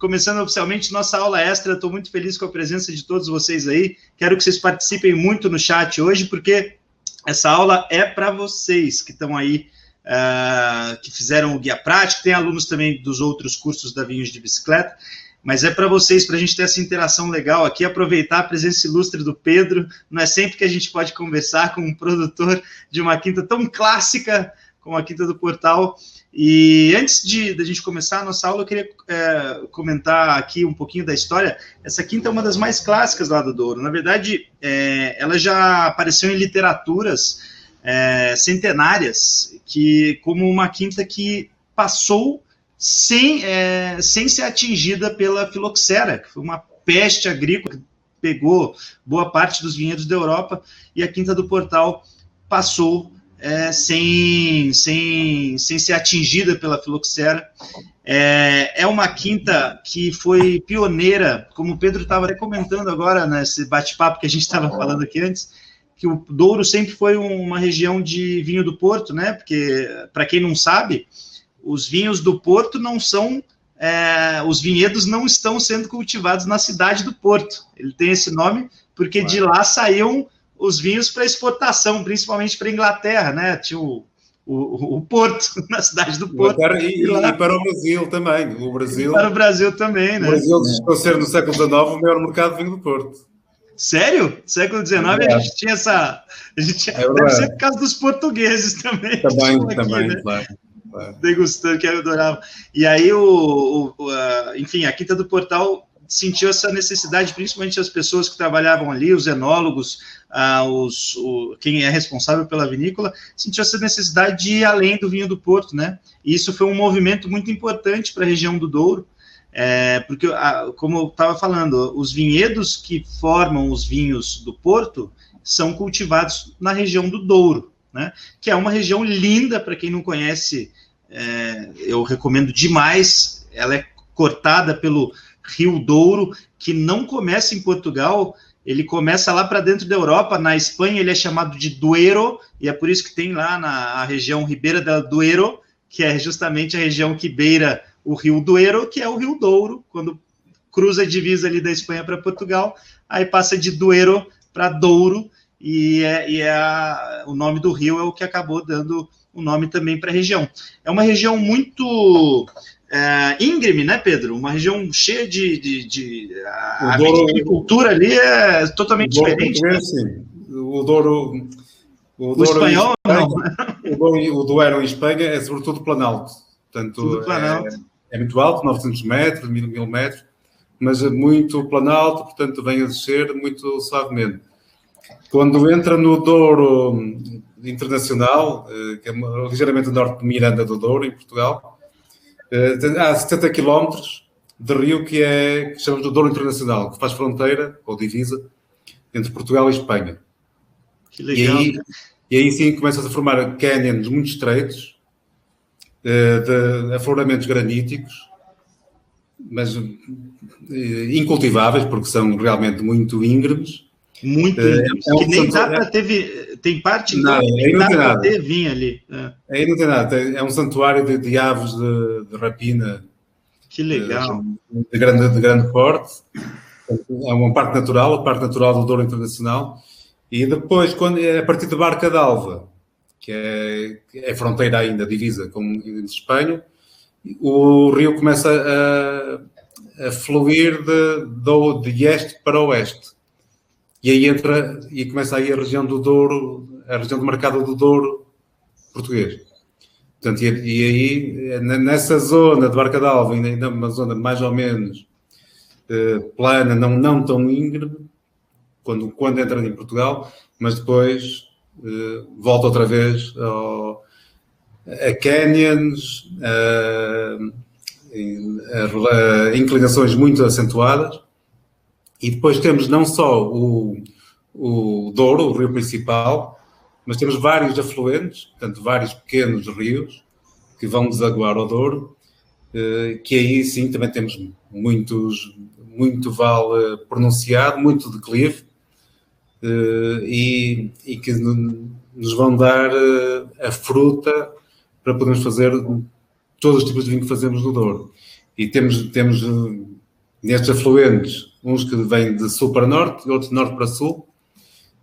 começando oficialmente nossa aula extra. Estou muito feliz com a presença de todos vocês aí. Quero que vocês participem muito no chat hoje, porque essa aula é para vocês que estão aí, que fizeram o guia prático. Tem alunos também dos outros cursos da Vinhos de Bicicleta, mas é para vocês, para a gente ter essa interação legal aqui, aproveitar a presença ilustre do Pedro. Não é sempre que a gente pode conversar com um produtor de uma quinta tão clássica como a Quinta do Portal. E antes da gente começar a nossa aula, eu queria comentar aqui um pouquinho da história. Essa quinta é uma das mais clássicas lá do Douro. Na verdade, ela já apareceu em literaturas centenárias, como uma quinta que passou sem ser atingida pela filoxera, que foi uma peste agrícola que pegou boa parte dos vinhedos da Europa, e a Quinta do Portal passou sem ser atingida pela filoxera. É uma quinta que foi pioneira, como o Pedro estava até comentando agora, nesse bate-papo que a gente estava falando aqui antes, que o Douro sempre foi uma região de vinho do Porto, né? Porque, para quem não sabe, os vinhos do Porto não são... os vinhedos não estão sendo cultivados na cidade do Porto. Ele tem esse nome porque de lá saíam os vinhos para exportação, principalmente para a Inglaterra, né? Tinha o Porto, na cidade do Porto. E para o Brasil também. Para o Brasil também, né? O Brasil chegou a ser, no século XIX, o maior mercado de vinho do Porto. Sério? No século XIX a gente tinha essa... deve ser por causa dos portugueses também. Também, né? Claro. Degustando, que eu adorava. E aí, enfim, a Quinta do Portal sentiu essa necessidade, principalmente as pessoas que trabalhavam ali, os enólogos, quem é responsável pela vinícola, sentiu essa necessidade de ir além do vinho do Porto, né? E isso foi um movimento muito importante para a região do Douro, porque, como eu estava falando, os vinhedos que formam os vinhos do Porto são cultivados na região do Douro, né? Que é uma região linda, para quem não conhece, eu recomendo demais. Ela é cortada pelo Rio Douro, que não começa em Portugal, ele começa lá para dentro da Europa. Na Espanha ele é chamado de Duero, e é por isso que tem lá na região Ribeira del Duero, que é justamente a região que beira o Rio Duero, que é o Rio Douro. Quando cruza a divisa ali da Espanha para Portugal, aí passa de Duero para Douro, o nome do rio é o que acabou dando o nome também para a região. É uma região muito íngreme, né, Pedro? Uma região cheia a agricultura ali é totalmente diferente. Né? Sim. O Douro espanhol, não. O Douro em Espanha é sobretudo Planalto. Portanto, é muito alto, 900 metros, 1000 metros, mas é muito Planalto, portanto vem a descer muito suavemente. Quando entra no Douro Internacional, que é ligeiramente norte de Miranda do Douro, em Portugal, há 70 km de rio que chamamos de Douro Internacional, que faz fronteira, ou divisa, entre Portugal e Espanha. Que legal. E aí sim começam-se a formar canyons muito estreitos, de afloramentos graníticos, mas incultiváveis, porque são realmente muito íngremes. Muito íngremes. Que nem dá para ter... Tem parte não, que dá para ter vinho ali. Aí não tem nada. É um santuário de aves de rapina. Que legal. De grande porte. É uma parte natural, a parte natural do Douro Internacional. E depois, a partir de Barca d'Alva, que é fronteira ainda, divisa com Espanha, o rio começa a fluir de este para oeste. E aí começa aí a região do Douro, a região demarcada do Douro português. Portanto, e aí, nessa zona de Barca d'Alva, ainda uma zona mais ou menos plana, não tão íngreme, quando entra em Portugal, mas depois volta outra vez a canyons, a inclinações muito acentuadas. E depois temos não só o Douro, o rio principal, mas temos vários afluentes, portanto, vários pequenos rios que vão desaguar ao Douro, que aí sim também temos muito vale pronunciado, muito declive, e que nos vão dar a fruta para podermos fazer todos os tipos de vinho que fazemos no Douro. E temos nestes afluentes, uns que vêm de sul para norte e outros de norte para sul,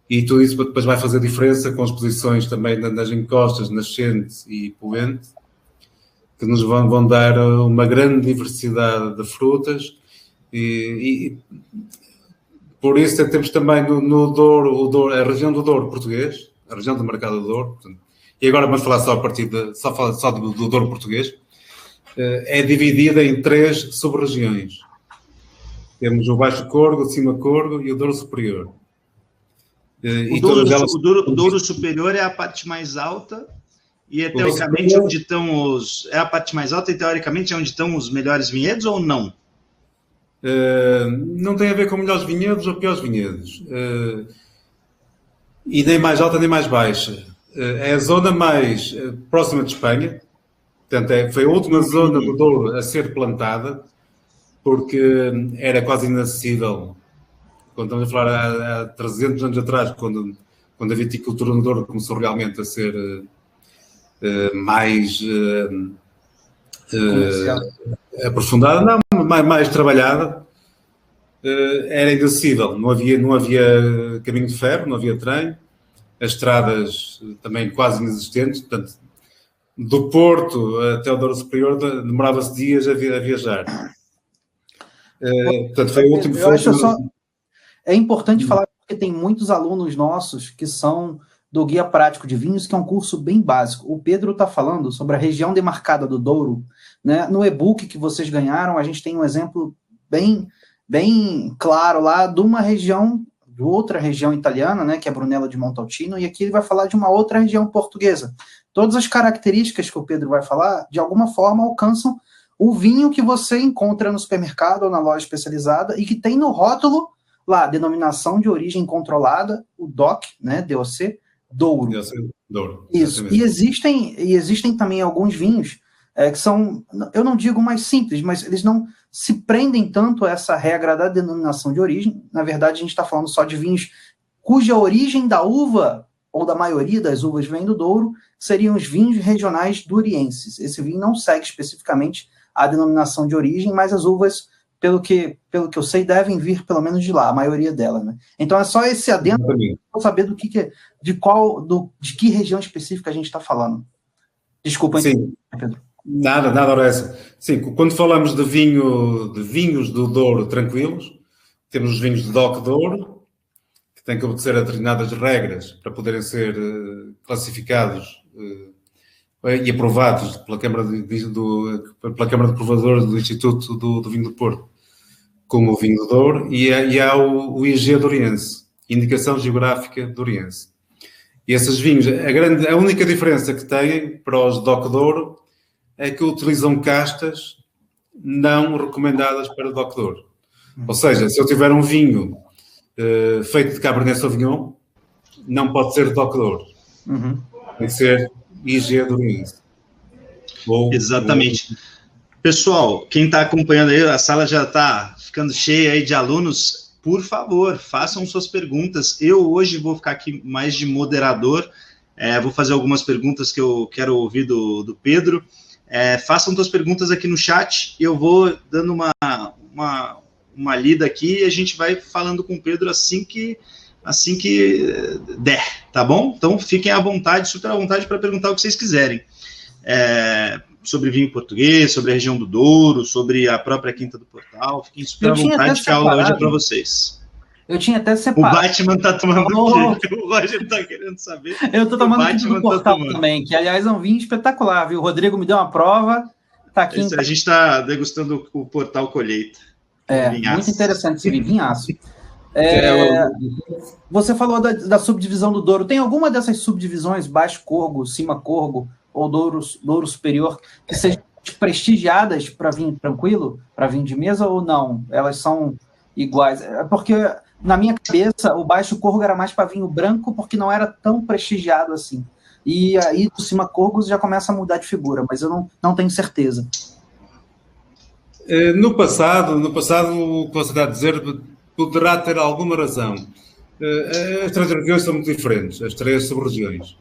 e tudo isso depois vai fazer diferença com as posições também nas encostas, nascente e poente, que nos vão dar uma grande diversidade de frutas, e por isso temos também no Douro, a região do Douro português, a região do Mercado do Douro, portanto, e agora vamos falar só do Douro português, é dividida em 3 sub-regiões. Temos o Baixo Corgo, o Cima Corgo e o Douro Superior. O Douro Superior é a parte mais alta e é teoricamente onde estão é a parte mais alta e teoricamente é onde estão os melhores vinhedos ou não? Não tem a ver com melhores vinhedos ou piores vinhedos. E nem mais alta nem mais baixa. É a zona mais próxima de Espanha. Portanto, foi a última zona do Douro a ser plantada, porque era quase inacessível. Quando estamos a falar há 300 anos atrás, quando a viticultura no Douro começou realmente a ser mais aprofundada, não, mais trabalhada, era inacessível. Não havia caminho de ferro, não havia trem, as estradas também quase inexistentes, portanto, do Porto até o Douro Superior demorava-se dias a viajar. Portanto, foi o último. É importante falar porque tem muitos alunos nossos que são do Guia Prático de Vinhos, que é um curso bem básico. O Pedro está falando sobre a região demarcada do Douro, né? No e-book que vocês ganharam, a gente tem um exemplo bem claro lá de uma região, de outra região italiana, né, que é Brunello di Montalcino, e aqui ele vai falar de uma outra região portuguesa. Todas as características que o Pedro vai falar, de alguma forma, alcançam o vinho que você encontra no supermercado ou na loja especializada e que tem no rótulo lá, denominação de origem controlada, o DOC, né, DOC, Douro. Douro. Isso. E existem também alguns vinhos que são, eu não digo mais simples, mas eles não se prendem tanto a essa regra da denominação de origem. Na verdade, a gente está falando só de vinhos cuja origem da uva, ou da maioria das uvas, vem do Douro, seriam os vinhos regionais dourienses. Esse vinho não segue especificamente a denominação de origem, mas as uvas, pelo que eu sei, devem vir pelo menos de lá, a maioria delas, né? Então é só esse adendo para saber de que região específica a gente está falando. Desculpa, sim. Pedro. Nada, ora essa. Sim, quando falamos de vinhos do Douro tranquilos, temos os vinhos de DOC Douro, que têm que obedecer a determinadas regras para poderem ser classificados e aprovados pela Câmara de Provadores do Instituto do Vinho do Porto, como o vinho do Douro, e há o IG Douriense, Indicação Geográfica Douriense. E esses vinhos, a única diferença que têm para os DOC Douro é que utilizam castas não recomendadas para DOC Douro. Ou seja, se eu tiver um vinho feito de Cabernet Sauvignon, não pode ser DOC Douro. Tem que ser IG Douriense. Exatamente. Pessoal, quem está acompanhando aí, a sala já está ficando cheia aí de alunos. Por favor, façam suas perguntas. Eu hoje vou ficar aqui mais de moderador. Vou fazer algumas perguntas que eu quero ouvir do Pedro. Façam suas perguntas aqui no chat. Eu vou dando uma lida aqui e a gente vai falando com o Pedro assim que der, tá bom? Então fiquem à vontade, super à vontade para perguntar o que vocês quiserem. Sobre vinho português, sobre a região do Douro, sobre a própria Quinta do Portal. Fiquem super à vontade, que a aula hoje é para vocês. Eu tinha até separado. O Batman tá tomando o quê? O Roger tá querendo saber. Eu tô tomando Quinta do Portal também, que aliás é um vinho espetacular, viu? O Rodrigo me deu uma prova. Tá aqui. A gente está degustando o Portal Colheita. Muito interessante esse vinho, vinhaço. Você falou da subdivisão do Douro. Tem alguma dessas subdivisões, Baixo Corgo, Cima Corgo ou Douro Superior, que sejam prestigiadas para vinho tranquilo, para vinho de mesa, ou não? Elas são iguais? Porque, na minha cabeça, o Baixo Corgo era mais para vinho branco, porque não era tão prestigiado assim. E aí, do Cima Corgo, já começa a mudar de figura, mas eu não tenho certeza. No passado, o que você está a dizer poderá ter alguma razão. As três regiões são muito diferentes, as três sub-regiões.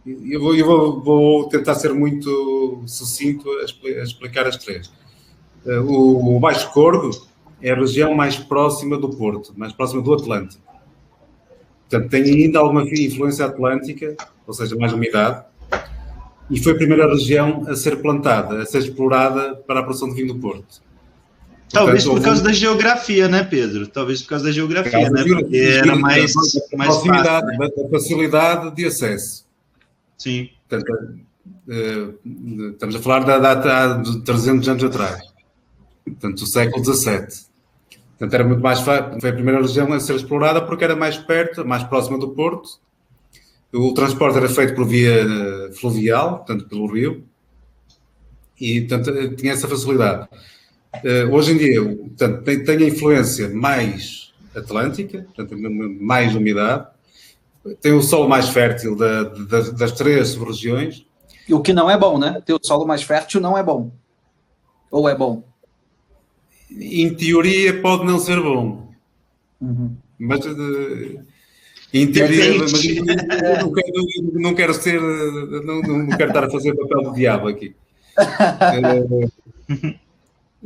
Eu vou tentar ser muito sucinto a explicar as três. O Baixo Corgo é a região mais próxima do Porto, mais próxima do Atlântico. Portanto, tem ainda alguma influência atlântica, ou seja, mais umidade, e foi a primeira região a ser plantada, a ser explorada para a produção de vinho do Porto. Talvez por causa da geografia, né, Pedro? Talvez por causa da geografia, né? Porque era mais proximidade, fácil, né? da facilidade de acesso. Sim. Portanto, estamos a falar da data de 300 anos atrás. Portanto, do século XVII. Portanto, era muito mais fácil. Foi a primeira região a ser explorada porque era mais perto, mais próxima do Porto. O transporte era feito por via fluvial, portanto, pelo rio. E, portanto, tinha essa facilidade. Hoje em dia, portanto, tem a influência mais atlântica, portanto, mais umidade. Tem o solo mais fértil das 3 sub-regiões. E o que não é bom, né? Ter o solo mais fértil não é bom. Ou é bom? Em teoria pode não ser bom. Uhum. Mas em teoria, mas não quero ser, não quero estar a fazer papel de diabo aqui.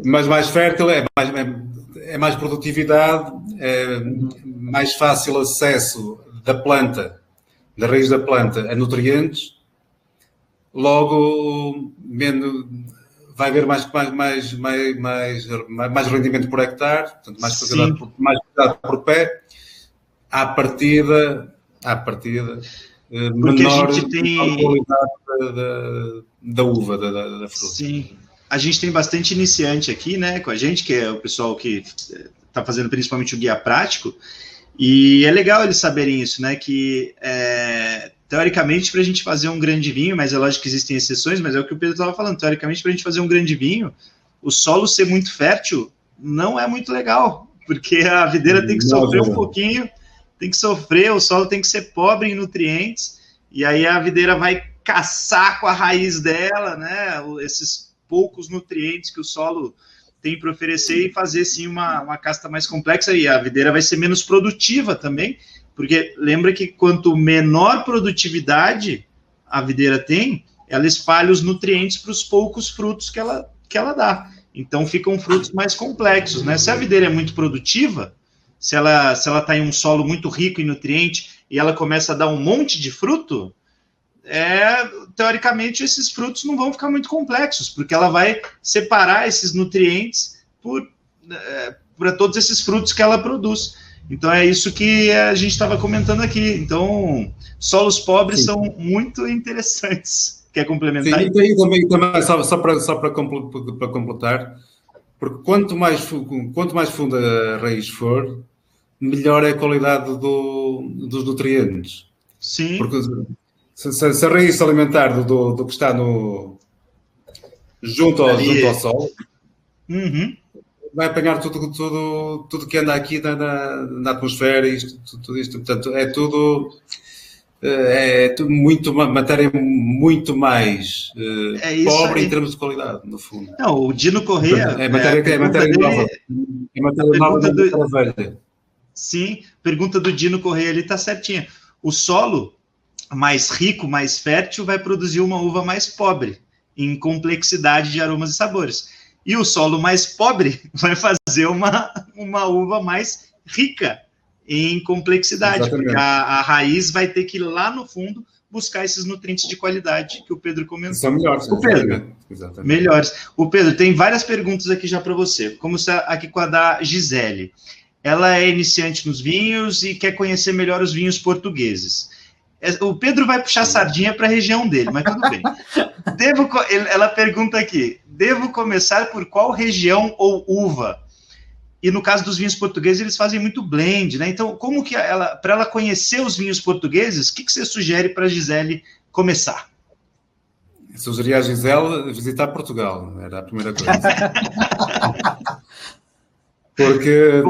Mas mais fértil é mais produtividade, é mais fácil acesso da planta, da raiz da planta a nutrientes, logo menos, vai haver mais rendimento por hectare, portanto, mais quantidade por pé, à partida menor a gente tem qualidade da uva, da fruta. Sim. A gente tem bastante iniciante aqui, né, com a gente, que é o pessoal que está fazendo principalmente o guia prático, e é legal eles saberem isso, né, que teoricamente para a gente fazer um grande vinho, mas é lógico que existem exceções, mas é o que o Pedro estava falando, teoricamente para a gente fazer um grande vinho, o solo ser muito fértil não é muito legal, porque a videira tem que sofrer um pouquinho, tem que sofrer, o solo tem que ser pobre em nutrientes, e aí a videira vai caçar com a raiz dela, né, esses poucos nutrientes que o solo tem para oferecer e fazer, sim, uma casta mais complexa, e a videira vai ser menos produtiva também, porque lembra que quanto menor produtividade a videira tem, ela espalha os nutrientes para os poucos frutos que ela dá. Então, ficam frutos mais complexos, né? Se a videira é muito produtiva, se ela está em um solo muito rico em nutriente e ela começa a dar um monte de fruto, teoricamente, esses frutos não vão ficar muito complexos, porque ela vai separar esses nutrientes para todos esses frutos que ela produz. Então, é isso que a gente estava comentando aqui. Então, solos pobres são muito interessantes. Quer complementar? Sim, e também só para completar, porque quanto mais funda a raiz for, melhor é a qualidade dos nutrientes. Sim. Porque se a raiz se alimentar do que está junto ao solo, vai apanhar tudo que anda aqui na atmosfera, tudo isto. Portanto, é tudo matéria muito mais pobre em termos de qualidade, no fundo. Não, o Dino Corrêa... É matéria nova. É matéria nova da velha. Sim, pergunta do Dino Corrêa ali está certinha. O solo mais rico, mais fértil, vai produzir uma uva mais pobre em complexidade de aromas e sabores. E o solo mais pobre vai fazer uma uva mais rica em complexidade. Exatamente. Porque a raiz vai ter que ir lá no fundo buscar esses nutrientes de qualidade que o Pedro comentou. São melhores. O Pedro, exatamente. Melhores. O Pedro, tem várias perguntas aqui já para você. Como aqui com a da Gisele. Ela é iniciante nos vinhos e quer conhecer melhor os vinhos portugueses. O Pedro vai puxar sardinha para a região dele, mas tudo bem. Ela pergunta aqui, devo começar por qual região ou uva? E no caso dos vinhos portugueses, eles fazem muito blend, né? Então, como que para ela conhecer os vinhos portugueses, o que você sugere para a Gisele começar? Sugeria a Gisele visitar Portugal, era a primeira coisa. Porque...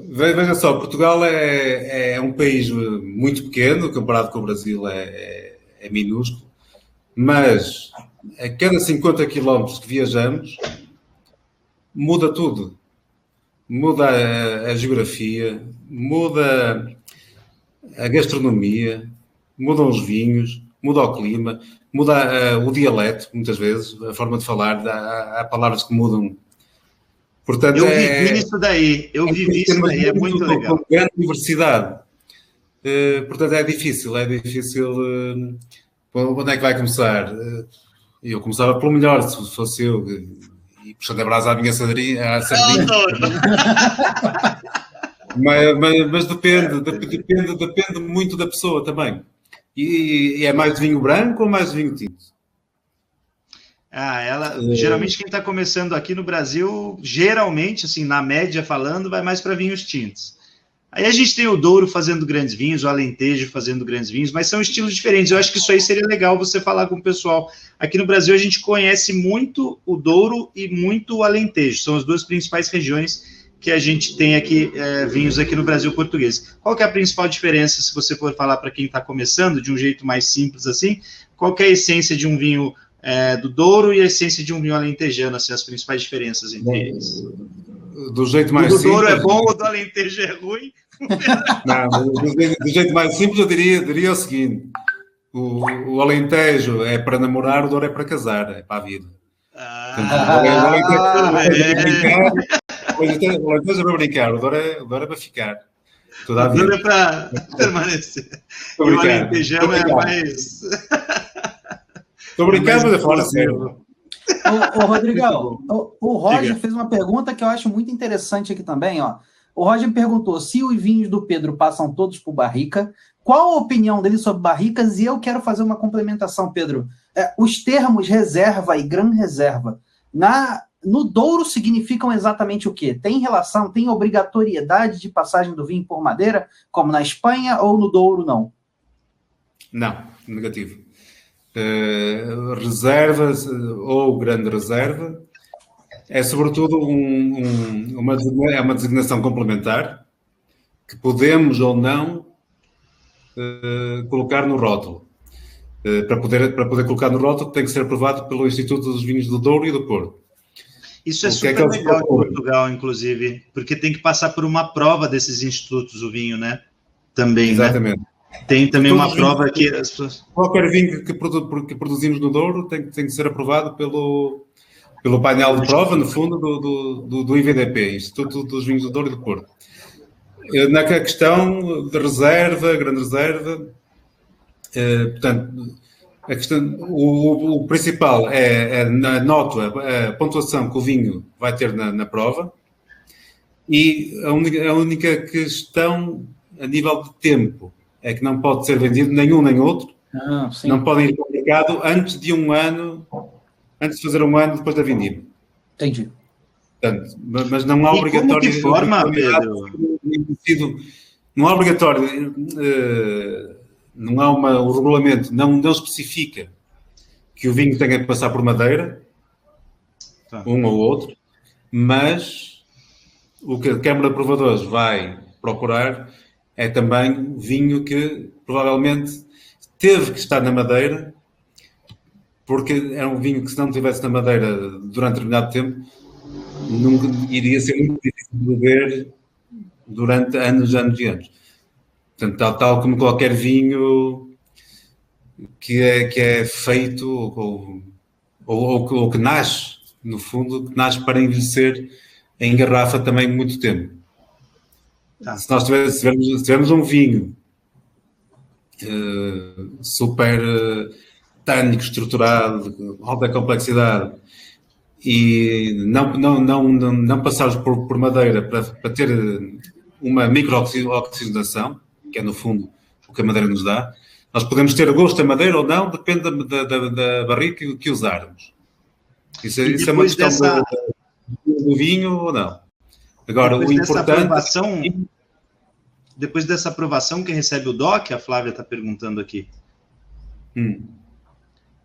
Veja só, Portugal é um país muito pequeno, comparado com o Brasil é minúsculo, mas a cada 50 quilómetros que viajamos, muda tudo. Muda a geografia, muda a gastronomia, mudam os vinhos, muda o clima, muda o dialeto, muitas vezes, a forma de falar, há palavras que mudam. Portanto, eu vivi isso daí, é muito legal. Com grande diversidade. Portanto, é difícil. Onde é que vai começar? Eu começava pelo melhor, se fosse eu, e puxando a brasa à minha sardinha. Mas depende muito da pessoa também. E é mais de vinho branco ou mais de vinho tinto? Geralmente quem está começando aqui no Brasil, geralmente, assim, na média falando, vai mais para vinhos tintos. Aí a gente tem o Douro fazendo grandes vinhos, o Alentejo fazendo grandes vinhos, mas são estilos diferentes. Eu acho que isso aí seria legal você falar com o pessoal. Aqui no Brasil a gente conhece muito o Douro e muito o Alentejo. São as duas principais regiões que a gente tem aqui, vinhos aqui no Brasil português. Qual que é a principal diferença, se você for falar para quem está começando, de um jeito mais simples assim? Qual que é a essência de um vinho do Douro e a essência de um vinho alentejano, assim, as principais diferenças entre eles? Do jeito mais simples... O do Douro simples, é bom, o do Alentejo é ruim? Não, do jeito mais simples eu diria o seguinte: o Alentejo é para namorar, o Douro é para casar, é para a vida. O Alentejo é para brincar, o Douro é para ficar. O Douro é para permanecer. E o Alentejano é mais... Estou brincando, mas é fora sério. Ô, Rodrigão, o Roger fez uma pergunta que eu acho muito interessante aqui também, ó. O Roger perguntou se os vinhos do Pedro passam todos por barrica. Qual a opinião dele sobre barricas? E eu quero fazer uma complementação, Pedro. Os termos reserva e gran reserva no Douro significam exatamente o quê? Tem relação, tem obrigatoriedade de passagem do vinho por madeira, como na Espanha, ou no Douro não? Não, negativo. Reservas ou grande reserva é sobretudo uma designação complementar que podemos ou não colocar no rótulo. Para poder colocar no rótulo tem que ser aprovado pelo Instituto dos Vinhos do Douro e do Porto. Isso é super legal em Portugal, inclusive, porque tem que passar por uma prova desses institutos o vinho, né? Também, exatamente. Né? Tem também uma prova que... Qualquer vinho que produzimos no Douro tem que ser aprovado pelo painel de prova, no fundo, do IVDP, Instituto dos Vinhos do Douro e do Porto. Na questão de reserva, grande reserva, portanto, a questão, o principal é a nota, a pontuação que o vinho vai ter na prova, e a única questão a nível de tempo é que não pode ser vendido nenhum nem outro, não podem ir para o mercado antes de fazer um ano depois da vindima. Entendi. Portanto, mas não há obrigatório... De forma, Pedro? Não há obrigatório... não há o regulamento não especifica que o vinho tenha que passar por madeira, um ou outro, mas o que a Câmara de Provadores vai procurar é também vinho que provavelmente teve que estar na madeira, porque era um vinho que, se não estivesse na madeira durante determinado tempo, nunca iria ser muito difícil de beber durante anos e anos. Portanto, tal como qualquer vinho que é feito ou que nasce, no fundo, que nasce para envelhecer em garrafa também muito tempo. Se nós tivermos um vinho super tânico, estruturado, alta complexidade, e não passarmos por madeira para ter uma micro-oxidação, que é no fundo o que a madeira nos dá, nós podemos ter gosto da madeira ou não, depende da barrica que usarmos. Isso é uma questão do vinho ou não. Agora, o importante... Depois dessa aprovação, quem recebe o DOC, a Flávia está perguntando aqui.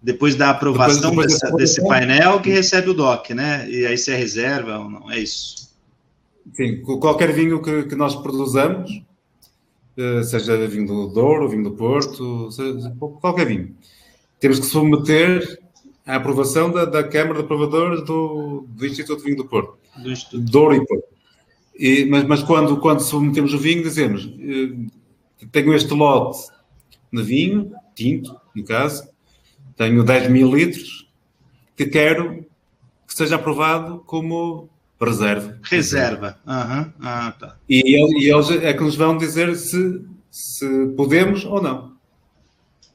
Depois da aprovação desse painel, que recebe o DOC, né? E aí se é reserva ou não, é isso. Sim, qualquer vinho que nós produzamos, seja vinho do Douro, vinho do Porto, qualquer vinho, temos que submeter à aprovação da Câmara de Provadores do Instituto de Vinho do Porto. Do Instituto. Douro e Porto. Mas quando submetemos o vinho, dizemos: tenho este lote de vinho, tinto, no caso, tenho 10 mil litros que quero que seja aprovado como reserva. Reserva. Tá. E eles é que nos vão dizer se podemos ou não.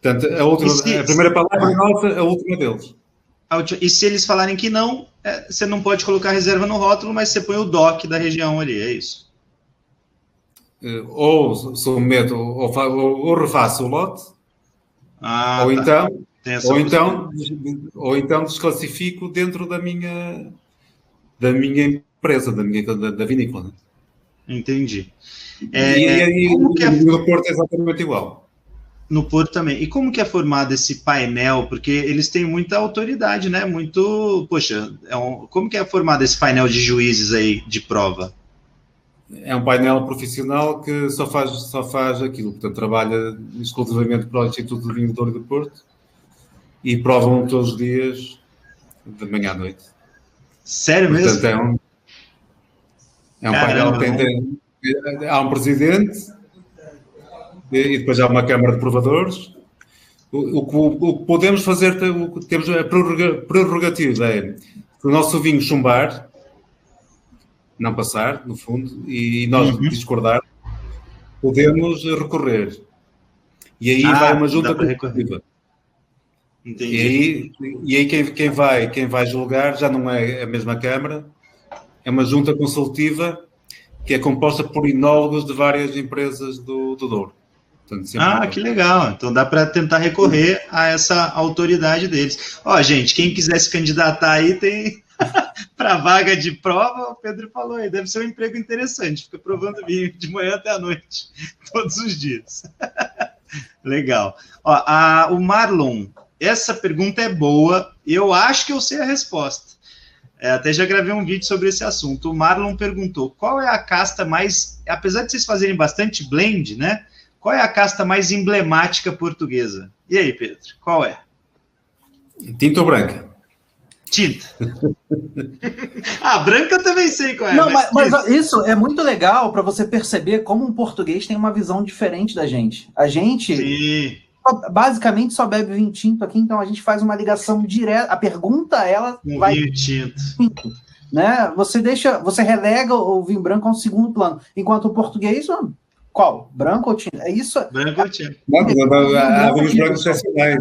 Portanto, a primeira palavra é nossa, a última deles. E se eles falarem que não, você não pode colocar reserva no rótulo, mas você põe o DOC da região ali, é isso? Ou submeto, ou refaço o lote, ou então desclassifico dentro da minha empresa, da vinícola. Entendi. No Porto é exatamente igual. No Porto também. E como que é formado esse painel? Porque eles têm muita autoridade, né? Como que é formado esse painel de juízes aí de prova? É um painel profissional que só faz aquilo. Portanto, trabalha exclusivamente para o Instituto de Vinho Douro do Porto e provam todos os dias, de manhã à noite. Sério mesmo? Portanto, é um painel que há um presidente e depois há uma Câmara de Provadores. O que podemos fazer, temos a prerrogativa é o nosso vinho chumbar, não passar, no fundo, e nós discordar, podemos recorrer. E aí vai uma junta consultiva. E aí quem vai julgar já não é a mesma Câmara, é uma junta consultiva que é composta por enólogos de várias empresas do Douro. Portanto, que legal. Então dá para tentar recorrer a essa autoridade deles. Gente, quem quiser se candidatar aí tem para vaga de prova, o Pedro falou aí, deve ser um emprego interessante, fica provando vinho de manhã até à noite, todos os dias. Legal. O Marlon, essa pergunta é boa, eu acho que eu sei a resposta. Até já gravei um vídeo sobre esse assunto. O Marlon perguntou, qual é a casta mais, apesar de vocês fazerem bastante blend, né? Qual é a casta mais emblemática portuguesa? E aí, Pedro, qual é? Tinta ou branca? Tinta. Branca eu também sei qual é. Não, mas isso é muito legal para você perceber como um português tem uma visão diferente da gente. A gente basicamente só bebe vinho tinto aqui, então a gente faz uma ligação direta. A pergunta, ela vai... Vinho tinto. Né? Você relega o vinho branco a um segundo plano. Enquanto o português... Qual? Branco ou tinto? É isso? Branco ou tinto? Há vinhos brancos excepcionais.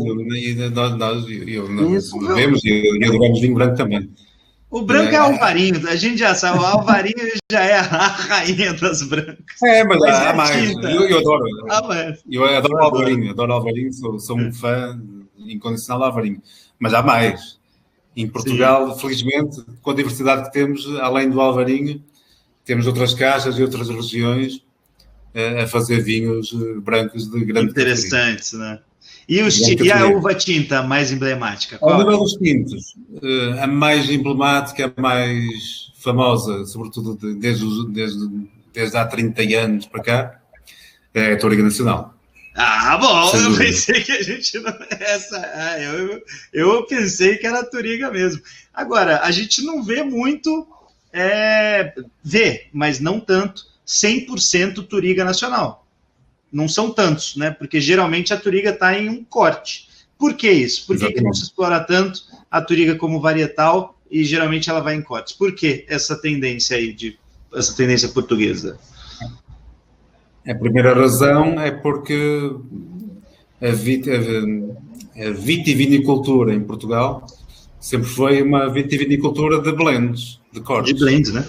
Nós bebemos e adoramos vinho branco também. O branco é Alvarinho, a gente já sabe. O Alvarinho já é a rainha das brancas. Mas há mais. Eu adoro. Eu adoro Alvarinho. Adoro Alvarinho, sou um fã incondicional de Alvarinho. Mas há mais. Em Portugal, felizmente, com a diversidade que temos, além do Alvarinho, temos outras casas e outras regiões a fazer vinhos brancos de grande interessantes, categoria. Né? E a uva tinta mais emblemática? Ao nível dos tintos, a mais emblemática, a mais famosa, sobretudo desde há 30 anos para cá, é a Touriga Nacional. Bom, eu pensei que a gente não... Eu pensei que era a Touriga mesmo. Agora, a gente não vê muito... mas não tanto, 100% Touriga Nacional. Não são tantos, né? Porque geralmente a Touriga está em um corte. Por que isso? Por que não se explora tanto a Touriga como varietal e geralmente ela vai em cortes? Por que essa tendência aí, essa tendência portuguesa? A primeira razão é porque a vitivinicultura em Portugal sempre foi uma vitivinicultura de blends, de cortes. De blends, né?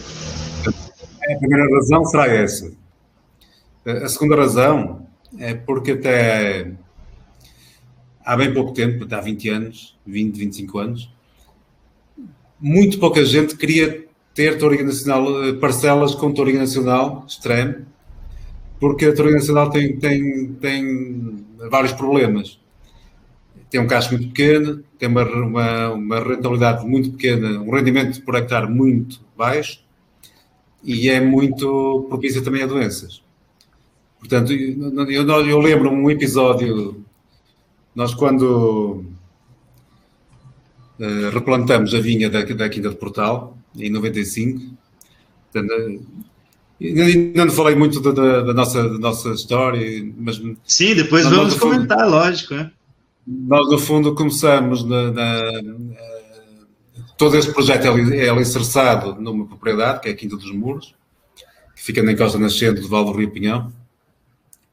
A primeira razão será essa. A segunda razão é porque até há bem pouco tempo, até há 20 anos, 25 anos, muito pouca gente queria ter Touriga Nacional, parcelas com Touriga Nacional extremo, porque a Touriga Nacional tem vários problemas. Tem um cacho muito pequeno, tem uma rentabilidade muito pequena, um rendimento por hectare muito baixo, e é muito propícia também a doenças. Portanto, eu lembro um episódio, nós quando replantamos a vinha da Quinta de Portal, em 95, portanto, ainda não falei muito da nossa história, mas... Sim, depois vamos comentar, lógico. Nós, no fundo, começamos todo este projeto é alicerçado numa propriedade, que é a Quinta dos Muros, que fica na encosta nascente do Vale do Rio Pinhão.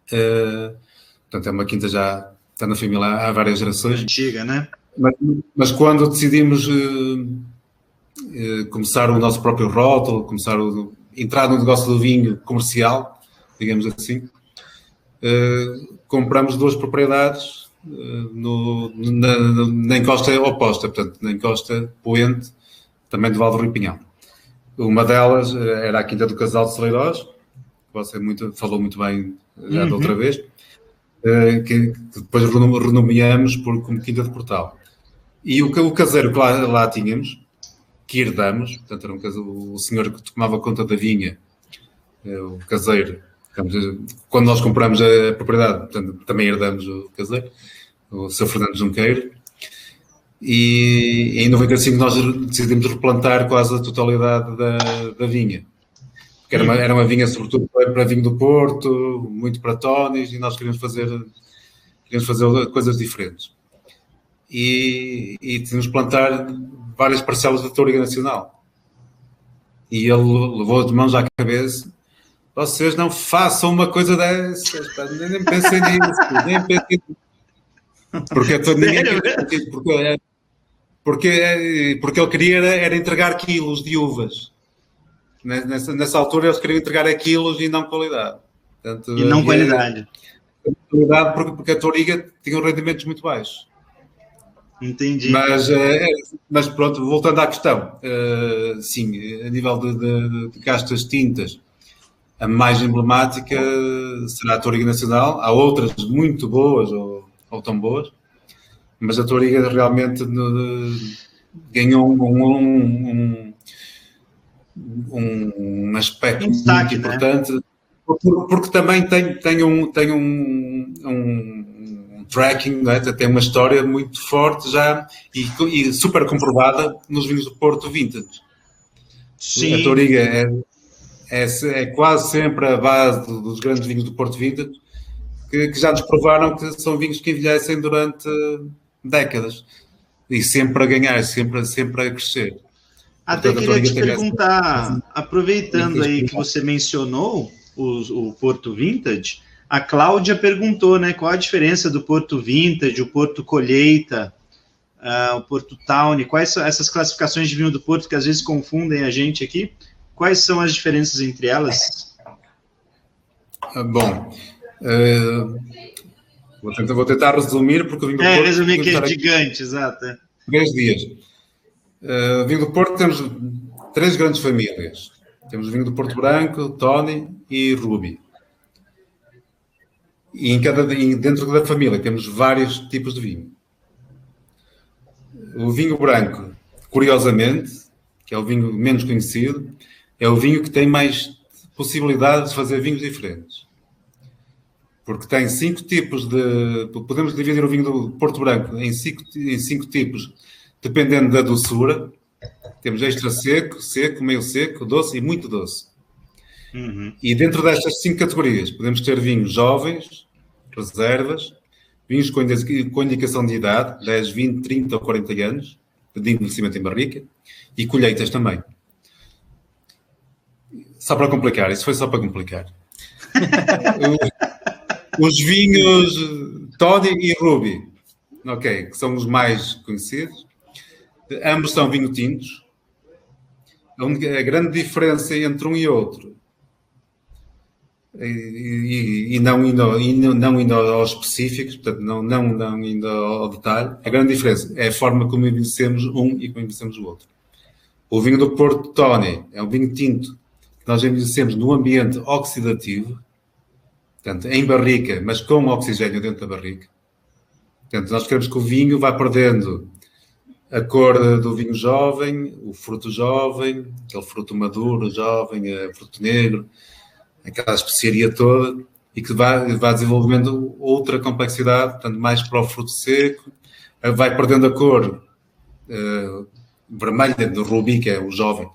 Portanto, é uma quinta já está na família há várias gerações. Antiga, né? Mas quando decidimos começar o nosso próprio rótulo, entrar no negócio do vinho comercial, digamos assim, compramos 2 propriedades na encosta oposta, portanto, na encosta poente, também do Vale do Rio Pinhão. Uma delas era a Quinta do Casal de Celeiros, que você falou muito bem já da outra vez, que depois renomeamos como Quinta de Portal. E o caseiro que lá tínhamos, que herdamos, portanto, era o senhor que tomava conta da vinha, o caseiro. Quando nós compramos a propriedade, portanto, também herdamos o caseiro, o Sr. Fernando Junqueiro, e em 95 nós decidimos replantar quase a totalidade da vinha, porque era uma vinha sobretudo para vinho do Porto, muito para Tónis, e nós queríamos fazer coisas diferentes. E decidimos plantar várias parcelas da Touriga Nacional. E ele levou de mãos à cabeça: vocês não façam uma coisa dessas, nem pensem nisso, nem pensem nisso. Porque ele queria era entregar quilos de uvas. Nessa altura eles queriam entregar quilos e não qualidade. Portanto, e não qualidade. Porque a Touriga tinha rendimentos muito baixos. Entendi. Mas pronto, voltando à questão, sim, a nível de castas tintas, a mais emblemática será a Touriga Nacional. Há outras muito boas ou tão boas, mas a Touriga realmente ganhou um aspecto muito importante, né? Porque também tem um tracking, não é? Tem uma história muito forte já e super comprovada nos vinhos do Porto Vintage. Sim. A Touriga é quase sempre a base dos grandes vinhos do Porto Vintage, que já nos provaram que são vinhos que envelhecem durante décadas e sempre a ganhar, sempre a crescer. Até queria te perguntar, aproveitando aí que você mencionou o Porto Vintage, a Cláudia perguntou, né, qual a diferença do Porto Vintage, o Porto Colheita, o Porto Tawny, quais são essas classificações de vinho do Porto que às vezes confundem a gente aqui? Quais são as diferenças entre elas? Bom, vou tentar resumir, porque o vinho do Porto... resumir que é gigante, exato. 3 dias. Vinho do Porto temos 3 grandes famílias. Temos o vinho do Porto Branco, Tawny e Ruby. E dentro da família temos vários tipos de vinho. O vinho branco, curiosamente, que é o vinho menos conhecido, é o vinho que tem mais possibilidade de fazer vinhos diferentes. Porque tem 5 tipos de... Podemos dividir o vinho do Porto Branco em 5 tipos, dependendo da doçura. Temos extra seco, meio seco, doce e muito doce. E dentro destas 5 categorias, podemos ter vinhos jovens, reservas, vinhos com indicação de idade, 10, 20, 30 ou 40 anos, de envelhecimento em barrica, e colheitas também. Só para complicar, isso foi só para complicar. Os vinhos Tawny e Ruby, ok, que são os mais conhecidos. Ambos são vinho tintos. A grande diferença entre um e outro, e não indo aos específicos, portanto, não indo ao detalhe, a grande diferença é a forma como envelhecemos um e como envelhecemos o outro. O vinho do Porto Tawny é um vinho tinto que nós envelhecemos no ambiente oxidativo, portanto, em barrica, mas com oxigênio dentro da barrica. Portanto, nós queremos que o vinho vá perdendo a cor do vinho jovem, o fruto jovem, aquele fruto maduro, jovem, fruto negro, aquela especiaria toda, e que vá desenvolvendo outra complexidade, portanto, mais para o fruto seco, vai perdendo a cor vermelha do rubi, que é o jovem,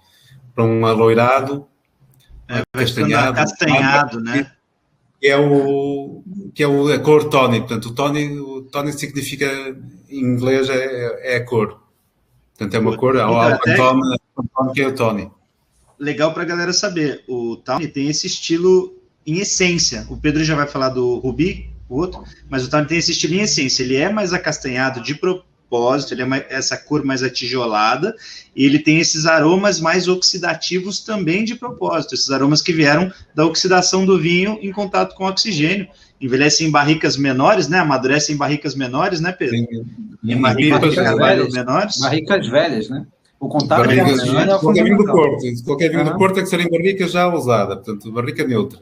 para um alourado, castanhado, né? a cor Tony. Portanto, o Tony significa, em inglês, é a cor. Portanto, é uma cor, há o Tony que é o Tony. Legal para a galera saber, o Tawny tem esse estilo em essência. O Pedro já vai falar do Ruby, o outro, mas o Tawny tem esse estilo em essência. Ele é mais acastanhado de propósito, ele é essa cor mais atijolada, e ele tem esses aromas mais oxidativos também de propósito, esses aromas que vieram da oxidação do vinho em contato com oxigênio. Envelhece em barricas menores, né? Amadurece em barricas menores, né, Pedro? Em barricas velhas, menores. Barricas velhas, né? O contato com o oxigênio é o qualquer vinho do fundamental. Porto. Qualquer vinho do Porto tem que ser em barrica já usada, portanto, barrica neutra.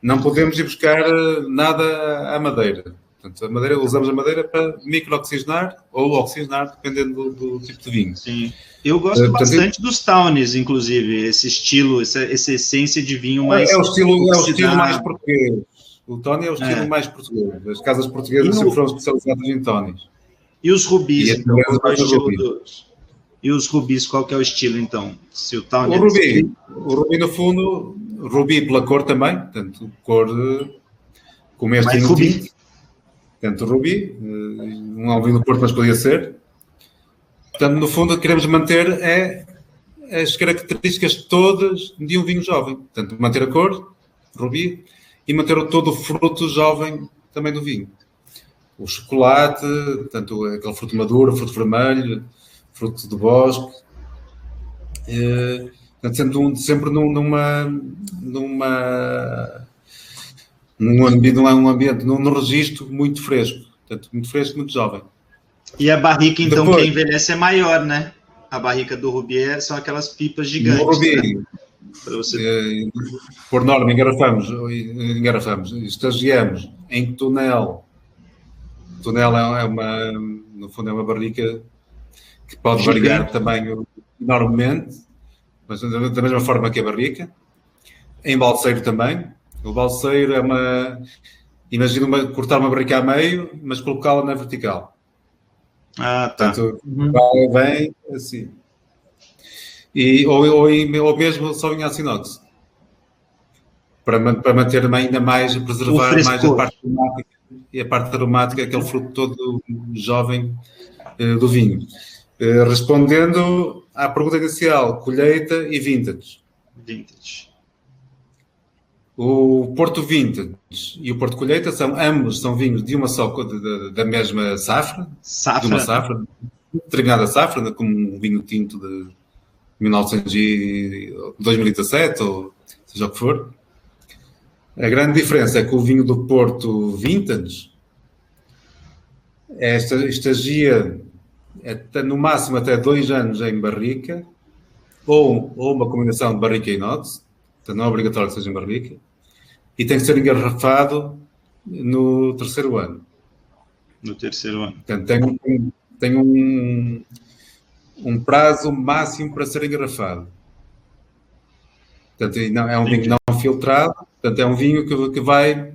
Não podemos ir buscar nada à madeira. Portanto, usamos a madeira para micro-oxigenar ou oxigenar, dependendo do tipo de vinho. Sim. Eu gosto bastante dos Tawnies, inclusive, esse estilo, essa essência de vinho mais... É o estilo mais português. O Tony é o estilo mais português. As casas portuguesas sempre foram especializadas em Tonys. E os rubis, então? E os rubis, qual que é o estilo, então? Se o Tawny o rubi, no fundo, rubi pela cor também, portanto, cor como este rubi. Portanto, rubi, um vinho do Porto, mas podia ser. Portanto, no fundo, queremos manter as características todas de um vinho jovem. Portanto, manter a cor, rubi, e manter todo o fruto jovem também do vinho. O chocolate, portanto, aquele fruto maduro, fruto vermelho, fruto do bosque. Portanto, sempre num ambiente, num registro muito fresco. Portanto, muito fresco, muito jovem. E a barrica, então, que envelhece é maior, né? A barrica do Rubi são aquelas pipas gigantes. No Rubi, né? Por norma, engarrafamos, estagiamos em tonel. O tonel no fundo, é uma barrica que pode variar também enormemente, mas da mesma forma que a barrica. Em balseiro também. O balseiro imagina cortar uma barrica a meio, mas colocá-la na vertical. Ah, tá. Portanto, vem assim. Ou mesmo só em aço inox. Para manter ainda mais, preservar mais a parte aromática e a parte aromática, aquele fruto todo jovem do vinho. Respondendo à pergunta inicial, colheita e vintage. O Porto Vintage e o Porto Colheita ambos são vinhos de uma só, da mesma safra. De uma safra, determinada safra, como um vinho tinto de 2017, ou seja o que for. A grande diferença é que o vinho do Porto Vintage estagia no máximo até 2 anos em barrica, ou uma combinação de barrica e inox, portanto não é obrigatório que seja em barrica, e tem que ser engarrafado no 3º ano. No 3º ano. Portanto, tem um prazo máximo para ser engarrafado. Portanto, é um vinho não filtrado, portanto, é um vinho que vai,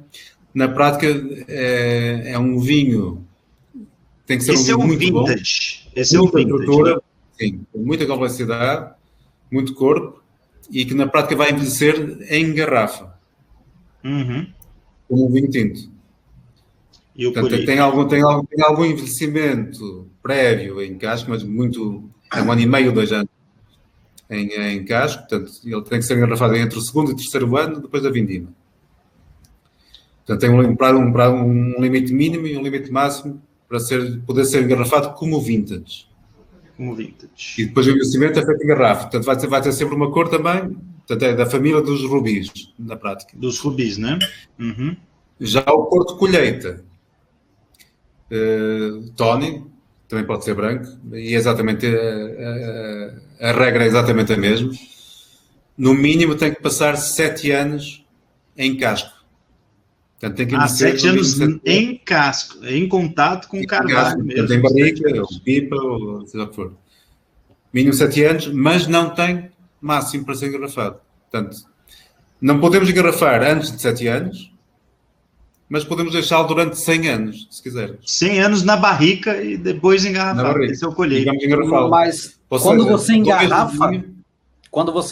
na prática, é um vinho, tem que ser Esse um vinho muito bom. Esse é o vintage. Estrutura, sim, com muita complexidade, muito corpo, e que na prática vai envelhecer em garrafa. Como um vinho tinto. Portanto, tem algum envelhecimento prévio em casco, mas muito, é 1 ano e meio, 2 anos em casco. Portanto, ele tem que ser engarrafado entre o 2º e 3º ano depois da vindima. Portanto, tem um limite mínimo e um limite máximo para poder ser engarrafado como vintage. E depois o envelhecimento é feito em garrafa. Portanto, vai ter sempre uma cor também. Portanto, é da família dos rubis, na prática. Dos rubis, né? Já o Porto Colheita, Tony, também pode ser branco, e exatamente a regra é exatamente a mesma. No mínimo tem que passar 7 anos em casco. Portanto, tem que 7 anos em casco, em contato com o carvalho mesmo. Tem barrica, ou pipa, ou seja o que for. Mínimo 7 anos, mas não tem máximo para ser engarrafado. Portanto, não podemos engarrafar antes de 7 anos, mas podemos deixá-lo durante 100 anos, se quiser. 100 anos na barrica e depois engarrafar. Esse é o colheita. Mas quando você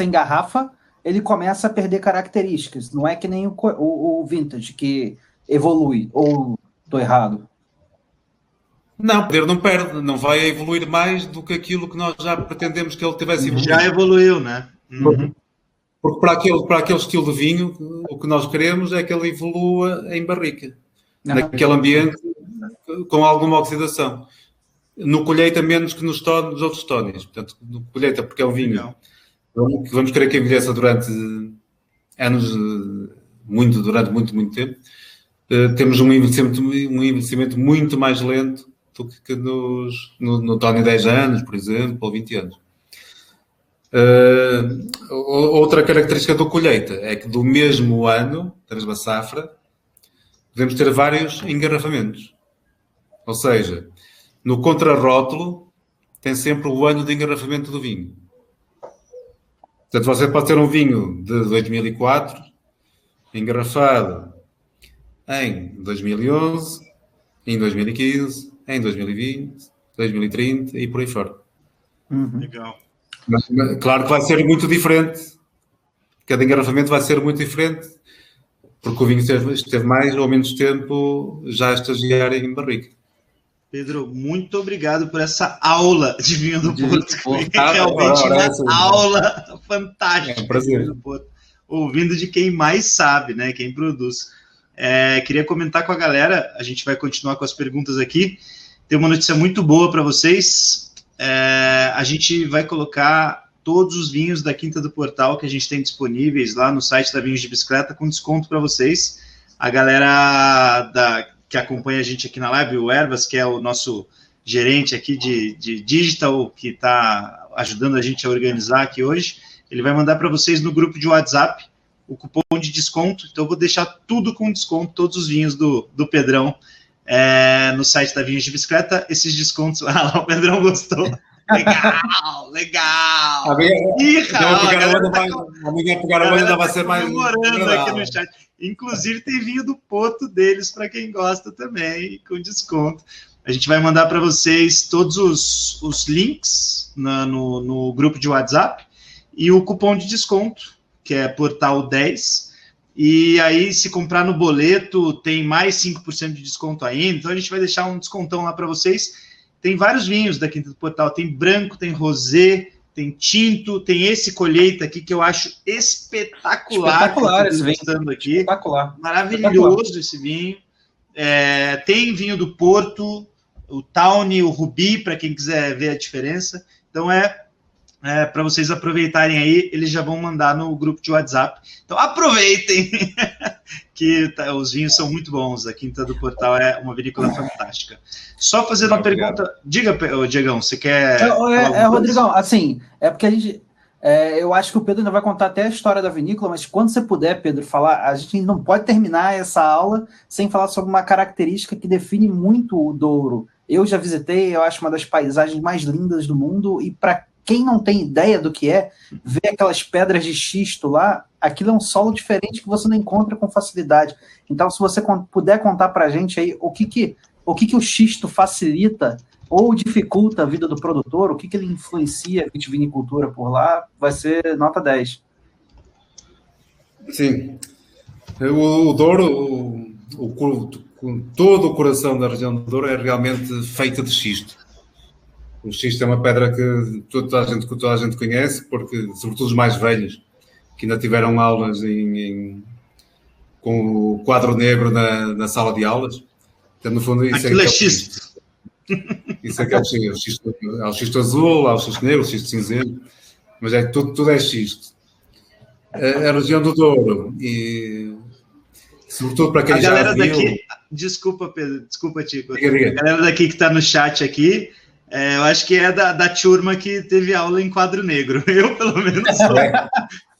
engarrafa, ele começa a perder características. Não é que nem o vintage, que evolui, ou estou errado? Não, perder não perde, não vai evoluir mais do que aquilo que nós já pretendemos que ele tivesse evoluído. Já evoluiu, né? Porque para aquele estilo de vinho, o que nós queremos é que ele evolua em barrica, naquele ambiente com alguma oxidação. No colheita menos que nos outros tónis. Portanto, no colheita, porque é um vinho que vamos querer que envelheça durante anos, durante muito tempo. Temos um envelhecimento muito mais lento do que no Tony 10 anos, por exemplo, ou 20 anos. Outra característica do colheita é que do mesmo ano, da mesma safra, podemos ter vários engarrafamentos. Ou seja, no contrarótulo tem sempre o ano de engarrafamento do vinho. Portanto, você pode ter um vinho de 2004 engarrafado em 2011, em 2015, em 2020, 2030 e por aí fora. Legal. Mas, claro que vai ser muito diferente. Cada engarrafamento vai ser muito diferente, porque o vinho esteve mais ou menos tempo já a estagiar em barrica. Pedro, muito obrigado por essa aula de vinho do Porto. Realmente uma aula fantástica. É um prazer. Do Porto. Ouvindo de quem mais sabe, né? Quem produz. Queria comentar com a galera, a gente vai continuar com as perguntas aqui. Tem uma notícia muito boa para vocês. A gente vai colocar todos os vinhos da Quinta do Portal que a gente tem disponíveis lá no site da Vinhos de Bicicleta com desconto para vocês. A galera que acompanha a gente aqui na live, o Ervas, que é o nosso gerente aqui de digital, que está ajudando a gente a organizar aqui hoje, ele vai mandar para vocês no grupo de WhatsApp o cupom de desconto. Então eu vou deixar tudo com desconto, todos os vinhos do Pedrão no site da Vinhos de Bicicleta. Esses descontos lá, o Pedrão gostou. Legal! Amanhã pegar a ainda vai ser mais aqui no chat. Inclusive tem vinho do Porto deles para quem gosta também, com desconto. A gente vai mandar para vocês todos os links no grupo de WhatsApp e o cupom de desconto, que é Portal 10. E aí, se comprar no boleto, tem mais 5% de desconto ainda. Então, a gente vai deixar um descontão lá para vocês. Tem vários vinhos da Quinta do Portal. Tem branco, tem rosé, tem tinto, tem esse colheita aqui que eu acho espetacular. Espetacular esse vinho. Aqui. Espetacular. Maravilhoso esse vinho. Tem vinho do Porto, o Tawny, o Rubi, para quem quiser ver a diferença. Então, para vocês aproveitarem aí, eles já vão mandar no grupo de WhatsApp. Então, aproveitem, que os vinhos são muito bons. A Quinta do Portal é uma vinícola fantástica. Só fazendo uma pergunta. Diga, Diegão, você quer... Rodrigão, assim, é porque a gente... eu acho que o Pedro ainda vai contar até a história da vinícola, mas quando você puder, Pedro, falar, a gente não pode terminar essa aula sem falar sobre uma característica que define muito o Douro. Eu já visitei, eu acho uma das paisagens mais lindas do mundo, e para quem não tem ideia do que é, ver aquelas pedras de xisto lá, aquilo é um solo diferente que você não encontra com facilidade. Então, se você puder contar para a gente aí o que o xisto facilita ou dificulta a vida do produtor, o que ele influencia a vitivinicultura por lá, vai ser nota 10. Sim. O Douro, todo o coração da região do Douro é realmente feita de xisto. O xisto é uma pedra que toda a gente conhece, porque, sobretudo os mais velhos, que ainda tiveram aulas com o quadro negro na sala de aulas. Então, no fundo, isso aquilo é xisto. Isso é que é o xisto. Há o xisto azul, há o xisto negro, o xisto cinzento, mas tudo é xisto. A região do Douro, e sobretudo para quem já viu... Daqui, desculpa, Pedro, desculpa, Tico. A galera daqui que está no chat aqui, eu acho que é da turma que teve aula em quadro negro. Eu, pelo menos,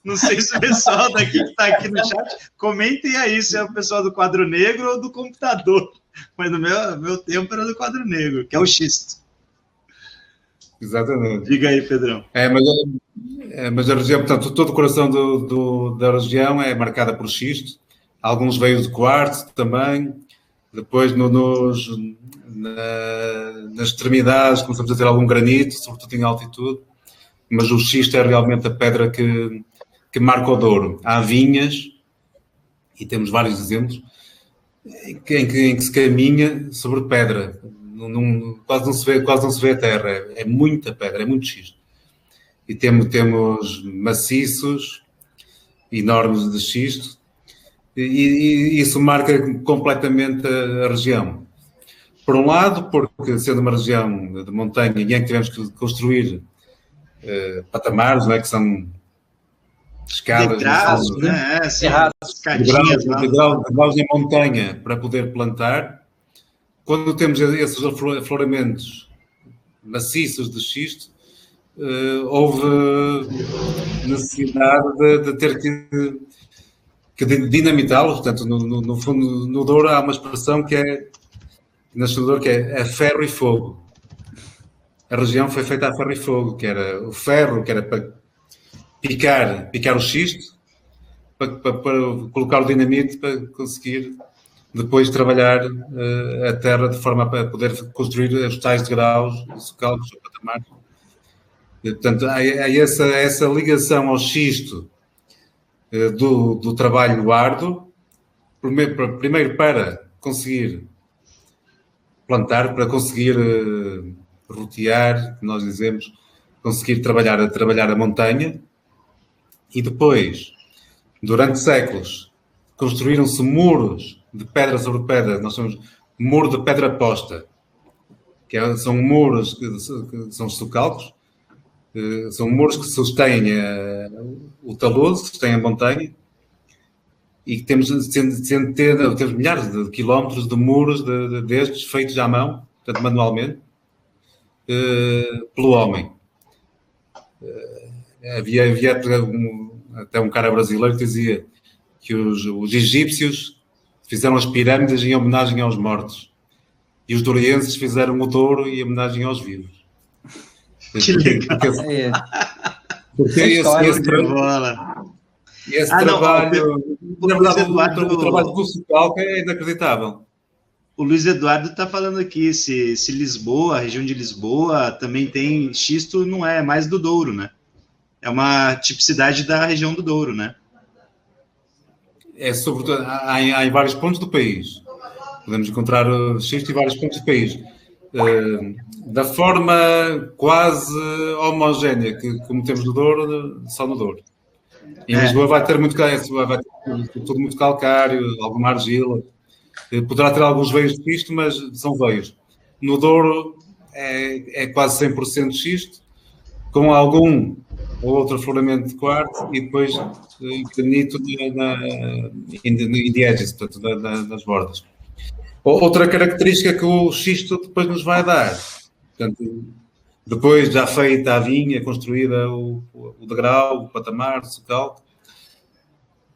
não sei se o pessoal daqui que está aqui no chat, comentem aí se é o pessoal do quadro negro ou do computador. Mas no meu tempo era do quadro negro, que é o xisto. Exatamente. Diga aí, Pedrão. Mas a região, portanto, todo o coração da região é marcada por xisto. Alguns veios de quartzo também. Depois, nas extremidades, começamos a ter algum granito, sobretudo em altitude. Mas o xisto é realmente a pedra que que marca o Douro. Há vinhas, e temos vários exemplos, em que se caminha sobre pedra. Quase não se vê a terra. É muita pedra, é muito xisto. E temos maciços enormes de xisto, e isso marca completamente a região. Por um lado, porque sendo uma região de montanha e em que tivemos que construir patamares, não é, que são escadas, degraus, né? degraus em montanha para poder plantar. Quando temos esses afloramentos maciços de xisto, houve necessidade de ter que dinamitá-los. Portanto, no fundo, no Douro há uma expressão que é a ferro e fogo. A região foi feita a ferro e fogo, que era o ferro, que era para picar o xisto, para colocar o dinamite, para conseguir depois trabalhar a terra de forma a poder construir os tais degraus, os socalcos, os patamares. Portanto, há essa ligação ao xisto do trabalho árduo, primeiro para conseguir plantar, para conseguir rotear, que nós dizemos, conseguir trabalhar a montanha, e depois, durante séculos, construíram-se muros de pedra sobre pedra. Nós chamamos muro de pedra posta, são muros que são socalcos, são muros que sustêm o talude, sustêm a montanha, e temos milhares de quilómetros de muros destes feitos à mão, portanto manualmente, pelo homem. Havia até um cara brasileiro que dizia que os egípcios fizeram as pirâmides em homenagem aos mortos, e os dourienses fizeram o Douro em homenagem aos vivos. Que legal. Porque esse trabalho, na verdade, o trabalho do Socalco é inacreditável. O Luiz Eduardo está falando aqui, se Lisboa, a região de Lisboa, também tem xisto, não é mais do Douro, né? É uma tipicidade da região do Douro, né? Sobretudo, há em vários pontos do país. Podemos encontrar xisto em vários pontos do país. Da forma quase homogénea, como temos no Douro, só no Douro. Em Lisboa vai ter tudo muito calcário, alguma argila. Poderá ter alguns veios de xisto, mas são veios. No Douro é quase 100% xisto, com algum ou outro afloramento de quartzo, e depois granito em diégese, portanto, nas bordas. Outra característica que o xisto depois nos vai dar, portanto, depois já feita a vinha, construída o degrau, o patamar, o socalco,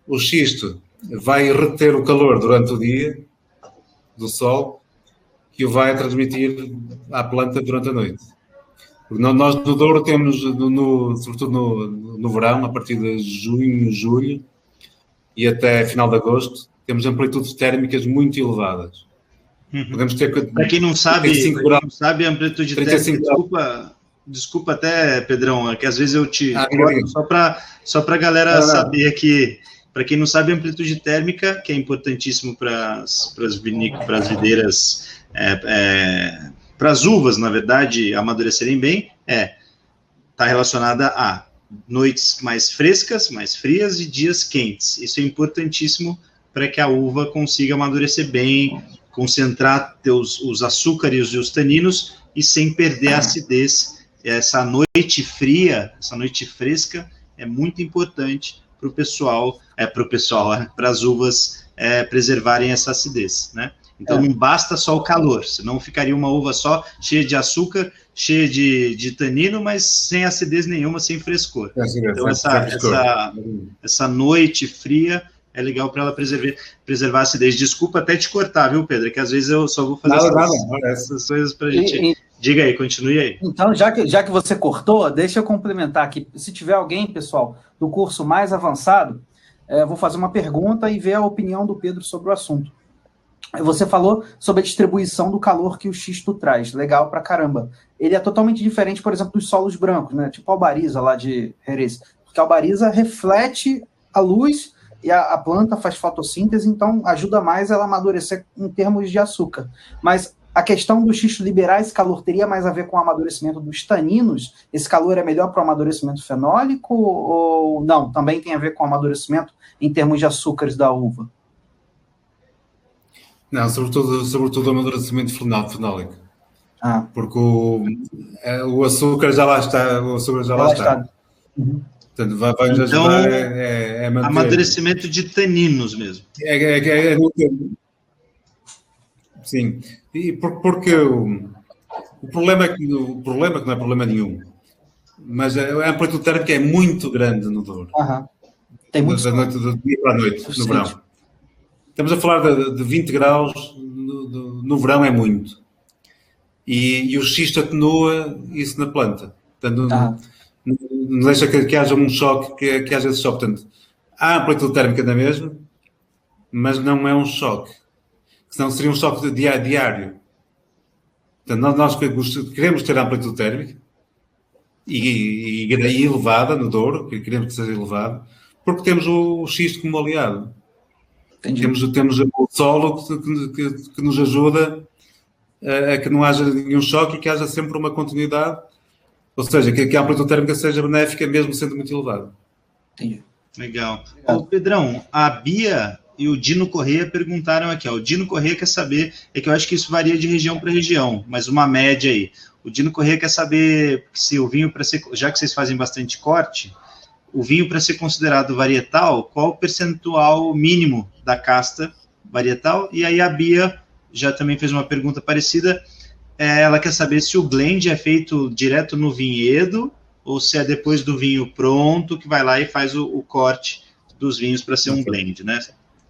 o xisto vai reter o calor durante o dia do sol, que o vai transmitir à planta durante a noite. Nós no Douro temos, sobretudo no verão, a partir de junho, julho e até final de agosto, temos amplitudes térmicas muito elevadas. Podemos ter, para quem não sabe, a amplitude térmica, desculpa até, Pedrão, é que às vezes eu te corto, só para a galera saber aqui, para quem não sabe, a amplitude térmica, que é importantíssimo para as videiras, para as uvas, na verdade, amadurecerem bem, está relacionada a noites mais frescas, mais frias, e dias quentes. Isso é importantíssimo para que a uva consiga amadurecer bem, concentrar os açúcares e os taninos, e sem perder a acidez. Essa noite fria, essa noite fresca, é muito importante para as uvas preservarem essa acidez, né? Então não basta só o calor, senão ficaria uma uva só cheia de açúcar, cheia de tanino, mas sem acidez nenhuma, sem frescor. Então essa noite fria é legal para ela preservar a acidez. Desculpa até te cortar, viu, Pedro? Que às vezes eu só vou fazer essas coisas para a gente. Diga aí, continue aí. Então, já que você cortou, deixa eu complementar aqui. Se tiver alguém, pessoal, do curso mais avançado, vou fazer uma pergunta e ver a opinião do Pedro sobre o assunto. Você falou sobre a distribuição do calor que o xisto traz. Legal pra caramba. Ele é totalmente diferente, por exemplo, dos solos brancos, né? Tipo a Albariza lá de Jerez. porque a albariza reflete a luz e a planta faz fotossíntese, então ajuda mais ela a amadurecer em termos de açúcar. Mas a questão do xisto liberar esse calor teria mais a ver com o amadurecimento dos taninos? Esse calor é melhor para o amadurecimento fenólico ou não? Também tem a ver com o amadurecimento em termos de açúcares da uva? Não, sobretudo o amadurecimento fenólico. Porque o açúcar já lá está. O açúcar já lá está. Uhum. Portanto, vai nos ajudar a manter. Amadurecimento de taninos mesmo. Sim. E porque o problema é que não é problema nenhum. Mas a amplitude térmica é muito grande no Douro. Tem muito do dia para a noite, no verão. Estamos a falar de 20 graus no verão, é muito. E o xisto atenua isso na planta. Portanto, não deixa que haja um choque, que haja esse choque. Portanto, há amplitude térmica na mesma, mas não é um choque. Senão seria um choque diário. Portanto, nós queremos ter amplitude térmica e elevada no Douro, que queremos que seja elevada, porque temos o xisto como aliado. Temos o solo que nos ajuda a que não haja nenhum choque e que haja sempre uma continuidade, ou seja, que a amplitude térmica seja benéfica mesmo sendo muito elevada. Entendi. Legal. Ô, Pedrão, a Bia e o Dino Corrêa perguntaram aqui, o Dino Corrêa quer saber, é que eu acho que isso varia de região para região, mas uma média aí. O Dino Corrêa quer saber se o vinho, para ser, já que vocês fazem bastante corte, o vinho para ser considerado varietal, qual o percentual mínimo da casta varietal? E aí a Bia já também fez uma pergunta parecida, ela quer saber se o blend é feito direto no vinhedo ou se é depois do vinho pronto que vai lá e faz o corte dos vinhos para ser um blend, né?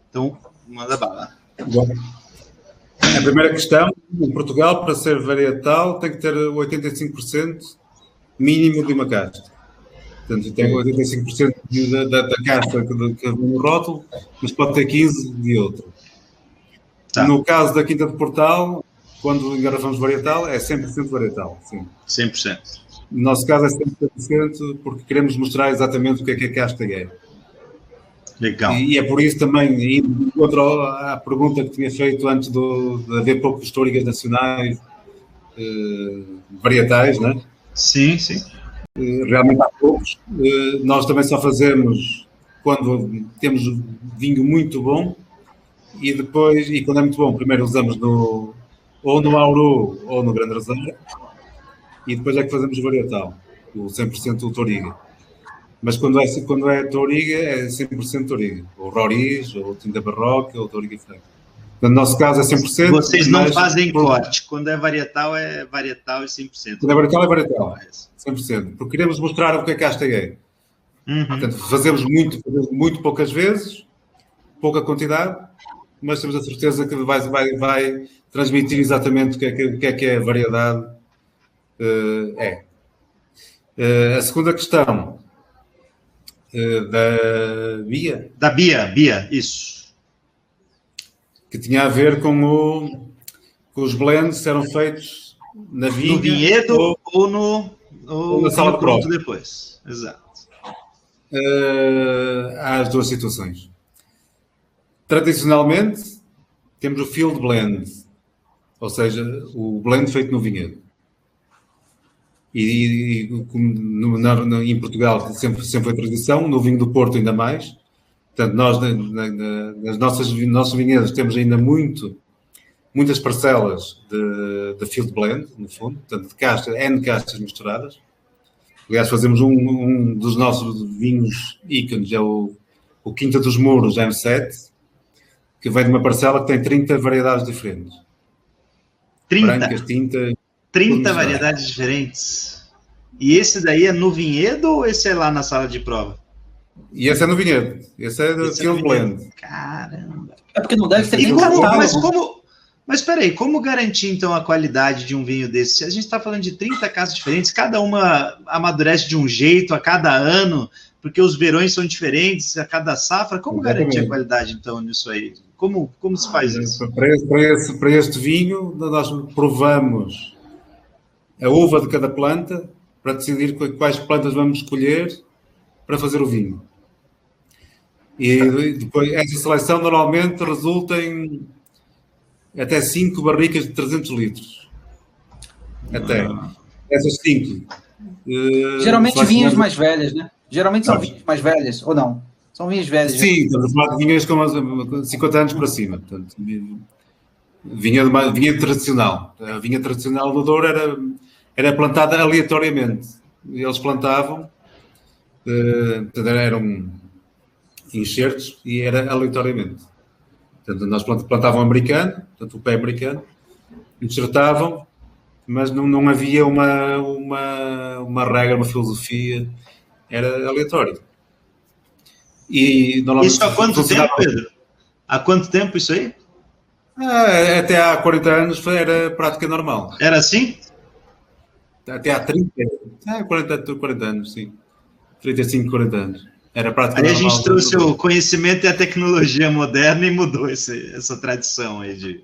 Então, manda bala. Bom, a primeira questão, em Portugal, para ser varietal, tem que ter 85% mínimo de uma casta. Portanto, tem 85% da casta que vem no rótulo, mas pode ter 15% de outra. Tá. No caso da Quinta de Portal, quando engarrafamos varietal, é 100% varietal. Sim. 100%. No nosso caso é 100% porque queremos mostrar exatamente o que a casta é. Legal. E é por isso também, indo contra a pergunta que tinha feito antes de haver poucas históricas nacionais varietais, né? Sim, sim. Realmente há poucos. Nós também só fazemos quando temos vinho muito bom e depois, e quando é muito bom, primeiro usamos ou no Auru ou no Grande Reserva e depois é que fazemos o varietal, o 100% do Touriga. Mas quando é Touriga, é 100% Touriga. Ou Roriz, ou Tinta Barroca, ou Touriga Franca. No nosso caso é 100%. Vocês não fazem corte. Quando é varietal e 100%. Quando é varietal. 100%. Porque queremos mostrar o que a casta é. Portanto, fazemos muito poucas vezes, pouca quantidade, mas temos a certeza que vai transmitir exatamente o que é a variedade a segunda questão da Bia. Da Bia, isso. Que tinha a ver com os blends que eram feitos na vinha. No vinhedo ou na sala de prova. Depois. Exato. Há as duas situações. Tradicionalmente, temos o field blend, ou seja, o blend feito no vinhedo. E em Portugal sempre foi tradição, no vinho do Porto ainda mais. Portanto, nós nas nossas vinhedos temos ainda muitas parcelas de field blend, no fundo, portanto, de N castas misturadas. Aliás, fazemos um dos nossos vinhos ícones, é o Quinta dos Mouros M7, que vem de uma parcela que tem 30 variedades diferentes. 30? Brancas, tinta... 30 variedades diferentes. E esse daí é no vinhedo ou esse é lá na sala de prova? E esse é no vinhedo. Esse é do field blend. Caramba. É porque não deve ser nem Mas peraí, como garantir então a qualidade de um vinho desse? Se a gente está falando de 30 casas diferentes, cada uma amadurece de um jeito a cada ano, porque os verões são diferentes a cada safra, como garantir a qualidade então nisso aí? Como se faz isso? Para este vinho, nós provamos a uva de cada planta para decidir quais plantas vamos escolher para fazer o vinho. E depois, essa seleção normalmente resulta em até 5 barricas de 300 litros. Até. Essas 5. Geralmente vinhas mais velhas, né? Geralmente são vinhas mais velhas, ou não? São vinhas velhas. Sim, estamos a falar de vinhas com 50 anos para cima. Portanto, vinha tradicional. A vinha tradicional do Douro era plantada aleatoriamente. Eles plantavam, eram enxertos e era aleatoriamente. Portanto, nós plantavam americano, portanto, o pé americano, enxertavam, mas não havia uma regra, uma filosofia, era aleatório. E, isso há quanto tempo, Pedro? Há quanto tempo isso aí? Até há 40 anos era prática normal. Era assim? Até há 40 anos, sim. 35, 40 anos. Era prática normal. Aí a gente trouxe o conhecimento e a tecnologia moderna e mudou essa tradição aí de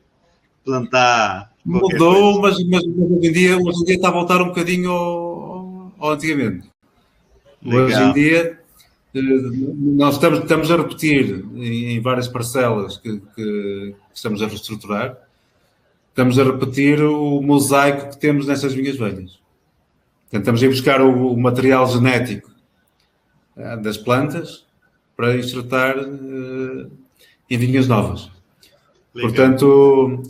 plantar. Mudou, mas hoje em dia está a voltar um bocadinho ao antigamente. Legal. Hoje em dia, nós estamos a repetir em várias parcelas que estamos a reestruturar, estamos a repetir o mosaico que temos nessas vinhas velhas. Portanto, estamos a ir buscar o material genético das plantas para enxertar em vinhas novas. Legal. Portanto,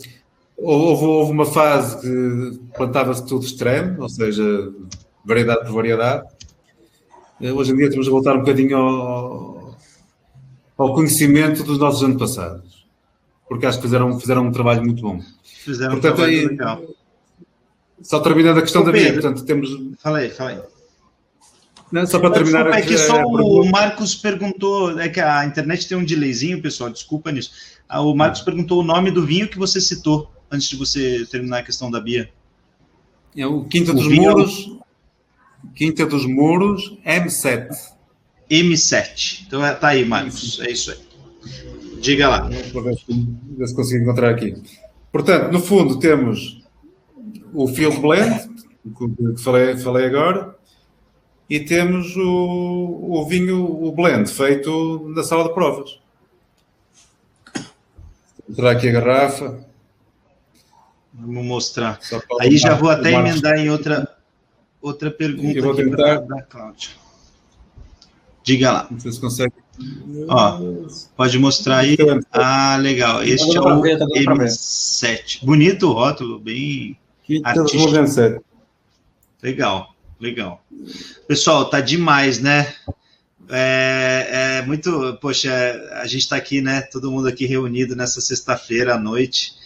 houve uma fase que plantava-se tudo extremo, ou seja, variedade por variedade. Hoje em dia estamos a voltar um bocadinho ao conhecimento dos nossos antepassados, porque acho que fizeram um trabalho muito bom. Fizeram um trabalho legal. Só terminando a questão da minha, portanto, temos... Falei. Não, só para terminar... É que só o Marcos perguntou, é que a internet tem um delayzinho, pessoal, desculpa nisso. O Marcos perguntou o nome do vinho que você citou, antes de você terminar a questão da Bia. É o Quinta dos Muros... Quinta dos Muros, M7. M7. Então tá aí, Marcos. É isso aí. Diga lá. Vou ver se consigo encontrar aqui. Portanto, no fundo, temos o Field Blend, que falei agora, e temos o vinho, o blend, feito na sala de provas. Vou mostrar aqui a garrafa. Vamos mostrar. Aí já vou até emendar em outra pergunta. Eu vou tentar. Da Cláudia. Diga lá. Não sei se consegue. Pode mostrar aí. Legal. Este é o M7. Bonito o rótulo, bem artístico. Legal. Pessoal, tá demais, né? Muito... Poxa, a gente tá aqui, né? Todo mundo aqui reunido nessa sexta-feira à noite.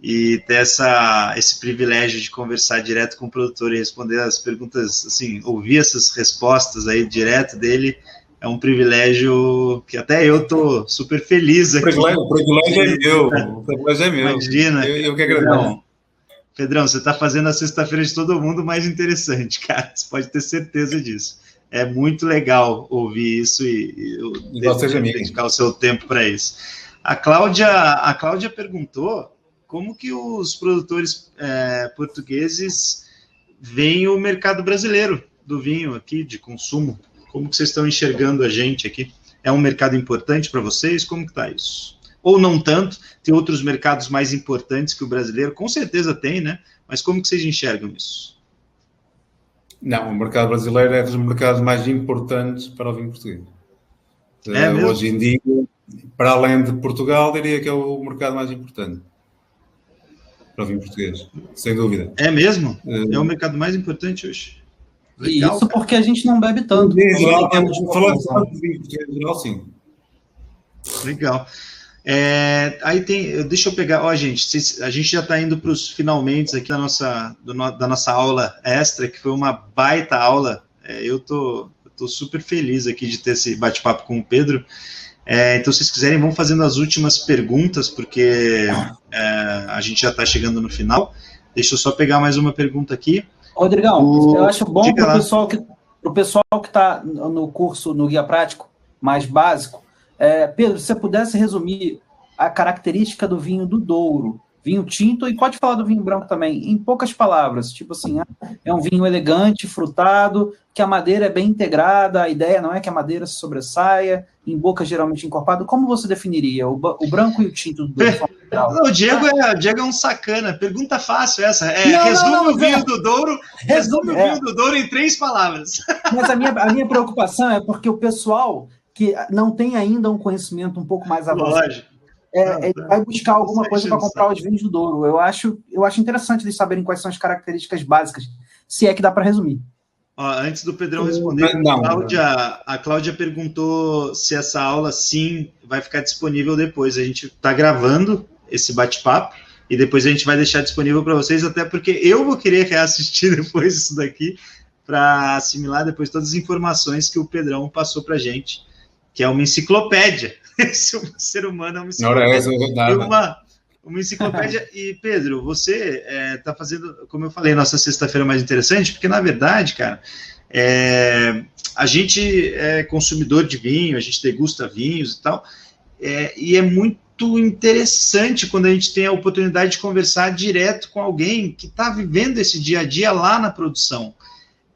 E ter esse privilégio de conversar direto com o produtor e responder as perguntas, assim, ouvir essas respostas aí direto dele, é um privilégio que até eu tô super feliz aqui. O privilégio é meu. O privilégio é meu. Imagina. Eu que agradeço. Pedrão, você está fazendo a sexta-feira de todo mundo mais interessante, cara. Você pode ter certeza disso. É muito legal ouvir isso e dedicar o seu tempo para isso. A Cláudia perguntou como que os produtores portugueses veem o mercado brasileiro do vinho aqui, de consumo. Como que vocês estão enxergando a gente aqui? É um mercado importante para vocês? Como que está isso? Ou não tanto? Tem outros mercados mais importantes que o brasileiro? Com certeza tem, né? Mas como que vocês enxergam isso? Não, o mercado brasileiro é dos mercados mais importantes para o vinho português. Hoje em dia, para além de Portugal, diria que é o mercado mais importante para o vinho português, sem dúvida. É mesmo? É o mercado mais importante hoje? Legal, isso porque a gente não bebe tanto. Falando de vinho português em geral, sim. Legal. Aí deixa eu pegar, gente, a gente já está indo para os finalmente aqui da nossa aula extra, que foi uma baita aula. Eu tô super feliz aqui de ter esse bate-papo com o Pedro. Então, se vocês quiserem, vão fazendo as últimas perguntas, porque a gente já está chegando no final. Deixa eu só pegar mais uma pergunta aqui. Rodrigão, eu acho bom para o pessoal que está no curso, no Guia Prático, mais básico, Pedro, se você pudesse resumir a característica do vinho do Douro, vinho tinto, e pode falar do vinho branco também, em poucas palavras, tipo assim, é um vinho elegante, frutado, que a madeira é bem integrada, a ideia não é que a madeira se sobressaia, em boca geralmente encorpada. Como você definiria o branco e o tinto do o Diego é um sacana, pergunta fácil essa, resume o vinho do Douro, resume o vinho do Douro em 3 palavras. Mas a minha preocupação é porque o pessoal que não tem ainda um conhecimento um pouco mais avançado, vai buscar alguma coisa para comprar os vinhos do Douro. Eu acho interessante eles saberem quais são as características básicas, se é que dá para resumir. Antes do Pedrão responder, a Cláudia perguntou se essa aula, sim, vai ficar disponível depois. A gente está gravando esse bate-papo e depois a gente vai deixar disponível para vocês, até porque eu vou querer reassistir depois isso daqui para assimilar depois todas as informações que o Pedrão passou para a gente, que é uma enciclopédia. Esse ser humano é uma enciclopédia. Uma enciclopédia. E, Pedro, você está fazendo, como eu falei, nossa sexta-feira mais interessante, porque, na verdade, cara, a gente é consumidor de vinho, a gente degusta vinhos e tal, e é muito interessante quando a gente tem a oportunidade de conversar direto com alguém que está vivendo esse dia a dia lá na produção.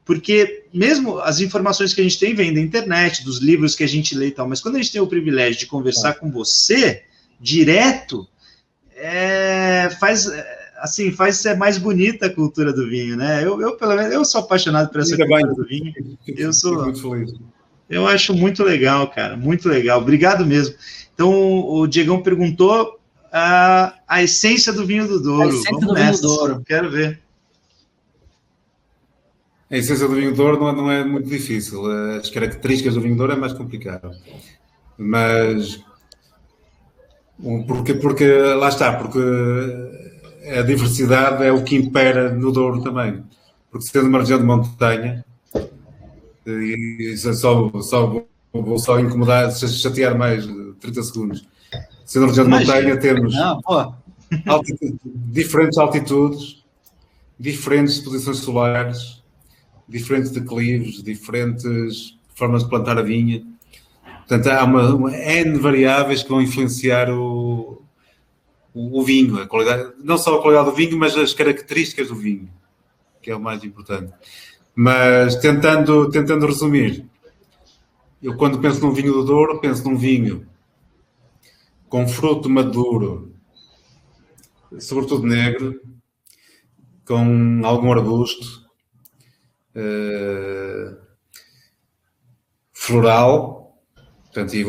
Porque mesmo as informações que a gente tem vêm da internet, dos livros que a gente lê e tal, mas quando a gente tem o privilégio de conversar com você direto, faz ser mais bonita a cultura do vinho, né? Eu pelo menos, eu sou apaixonado por essa cultura do vinho. Eu acho muito legal, cara, muito legal. Obrigado mesmo. Então, o Diegão perguntou a essência do vinho do Douro. Vinho do Douro. Quero ver. A essência do vinho do Douro não é muito difícil. As características do vinho do Douro é mais complicado. Mas porque lá está, porque a diversidade é o que impera no Douro também. Porque sendo uma região de montanha, e vou só incomodar, chatear mais 30 segundos. Sendo uma região de montanha, temos diferentes altitudes, diferentes posições solares, diferentes declives, diferentes formas de plantar a vinha. Portanto, há uma N variáveis que vão influenciar o vinho, a qualidade, não só a qualidade do vinho, mas as características do vinho, que é o mais importante. Mas tentando resumir, eu quando penso num vinho do Douro, penso num vinho com fruto maduro, sobretudo negro, com algum arbusto, floral, portanto, e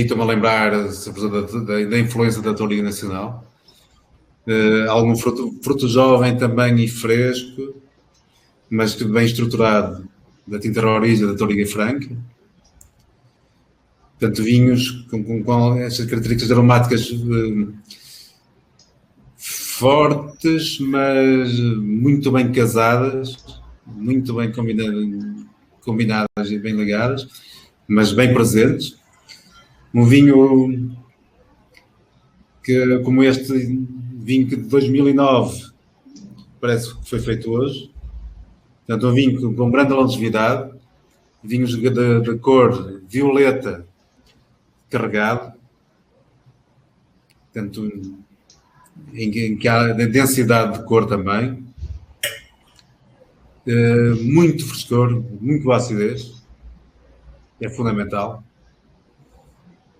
estou-me a lembrar da influência da Touriga Nacional, algum fruto jovem também e fresco, mas bem estruturado, da Tinta Roriz, da Touriga Franca. Portanto, vinhos com essas características aromáticas fortes, mas muito bem casadas, muito bem combinadas e bem ligadas, mas bem presentes. Um vinho como este vinho de 2009, parece que foi feito hoje. Portanto, um vinho com grande longevidade, vinhos de cor violeta carregado, portanto, em que há densidade de cor também, muito frescor, muito acidez, é fundamental.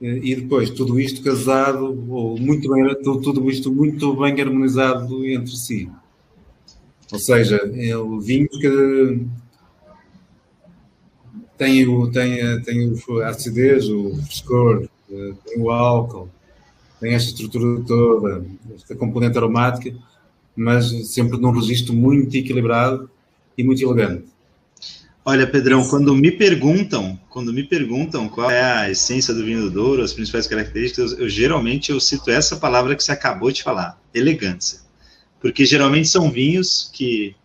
E depois, tudo isto casado, tudo isto muito bem harmonizado entre si. Ou seja, vinhos que tem a acidez, o frescor, tem o álcool, tem esta estrutura toda, esta componente aromática, mas sempre num registro muito equilibrado e muito elegante. Olha, Pedrão, quando me perguntam qual é a essência do vinho do Douro, as principais características, geralmente eu cito essa palavra que você acabou de falar, elegância. Porque geralmente são vinhos que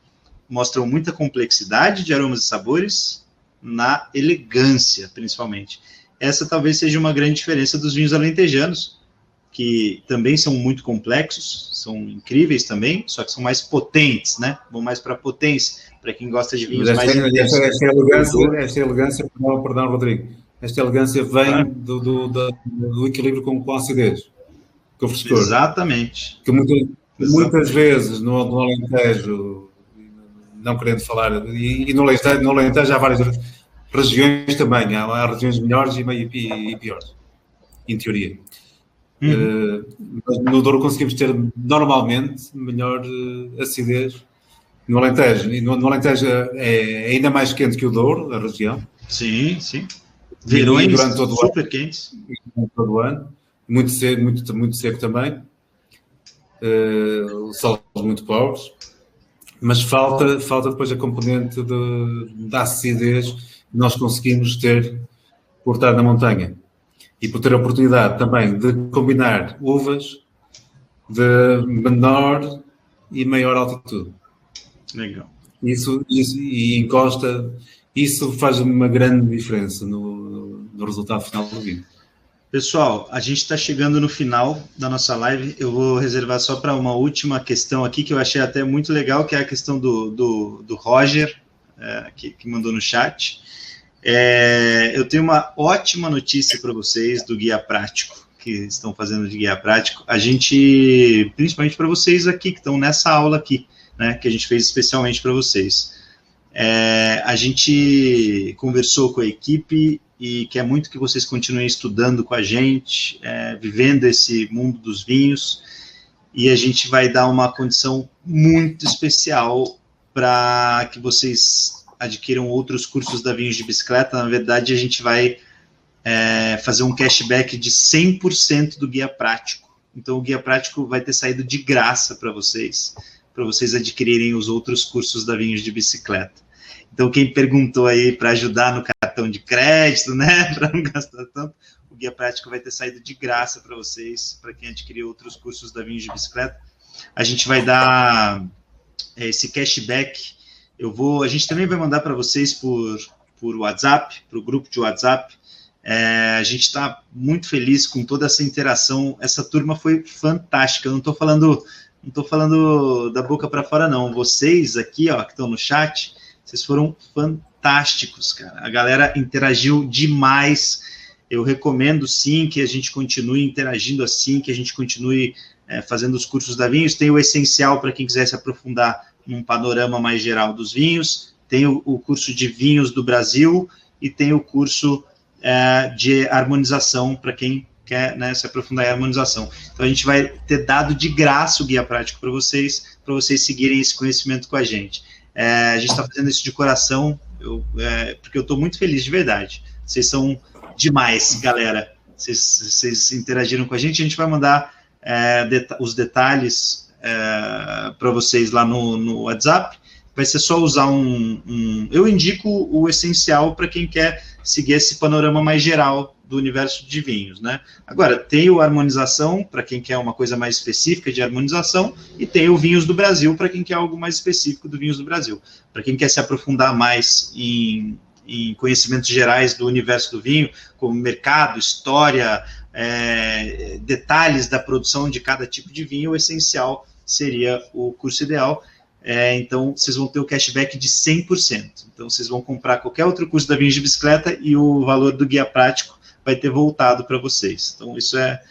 mostram muita complexidade de aromas e sabores na elegância, principalmente. Essa talvez seja uma grande diferença dos vinhos alentejanos, que também são muito complexos, são incríveis também, só que são mais potentes, né? Vão mais para a potência, para quem gosta de vinhos mais intensos. Esta elegância, perdão, Rodrigo, esta elegância vem do equilíbrio com a acidez. com o frescor. Exatamente. Que muitas vezes no Alentejo, não querendo falar, e no Alentejo há várias regiões também, há regiões melhores e piores, em teoria. Mas no Douro conseguimos ter normalmente melhor acidez. No Alentejo, no Alentejo é ainda mais quente que o Douro, a região. Sim, sim. Verões durante todo super ano, quentes. durante todo o ano. Muito seco também. Solos muito pobres. Mas falta depois a componente da acidez que nós conseguimos ter por estar na montanha. E por ter a oportunidade também de combinar uvas de menor e maior altitude. Legal. Isso e encosta, isso faz uma grande diferença no resultado final do vinho. Pessoal, a gente está chegando no final da nossa live. Eu vou reservar só para uma última questão aqui, que eu achei até muito legal, que é a questão do Roger, que mandou no chat. Eu tenho uma ótima notícia para vocês do Guia Prático, que estão fazendo de Guia Prático. A gente, principalmente para vocês aqui, que estão nessa aula aqui, né, que a gente fez especialmente para vocês. A gente conversou com a equipe e quer muito que vocês continuem estudando com a gente, vivendo esse mundo dos vinhos, e a gente vai dar uma condição muito especial para que vocês adquiram outros cursos da Vinhos de Bicicleta. Na verdade, a gente vai fazer um cashback de 100% do Guia Prático. Então, o Guia Prático vai ter saído de graça para vocês adquirirem os outros cursos da Vinhos de Bicicleta. Então, quem perguntou aí para ajudar no cartão de crédito, né, para não gastar tanto, o Guia Prático vai ter saído de graça para vocês, para quem adquirir outros cursos da Vinhos de Bicicleta. A gente vai dar esse cashback. A gente também vai mandar para vocês por WhatsApp, para o grupo de WhatsApp. A gente está muito feliz com toda essa interação. Essa turma foi fantástica. Eu não estou falando da boca para fora, não. Vocês aqui, ó, que estão no chat, vocês foram fantásticos, cara. A galera interagiu demais. Eu recomendo, sim, que a gente continue interagindo assim, que a gente continue fazendo os cursos da Vinhos. Tem o essencial para quem quiser se aprofundar num panorama mais geral dos vinhos. Tem o curso de vinhos do Brasil e tem o curso de harmonização para quem quer, né, se aprofundar em harmonização. Então, a gente vai ter dado de graça o Guia Prático para vocês seguirem esse conhecimento com a gente. A gente está fazendo isso de coração, porque eu estou muito feliz, de verdade. Vocês são demais, galera. Vocês interagiram com a gente vai mandar os detalhes para vocês lá no WhatsApp. Vai ser só usar eu indico o essencial para quem quer seguir esse panorama mais geral do universo de vinhos, né? Agora, tem o harmonização, para quem quer uma coisa mais específica de harmonização, e tem o Vinhos do Brasil, para quem quer algo mais específico do Vinhos do Brasil. Para quem quer se aprofundar mais em conhecimentos gerais do universo do vinho, como mercado, história, detalhes da produção de cada tipo de vinho, o essencial seria o curso ideal. Então, vocês vão ter o cashback de 100%. Então, vocês vão comprar qualquer outro curso da Vinhos de Bicicleta e o valor do Guia Prático vai ter voltado para vocês. Então, isso é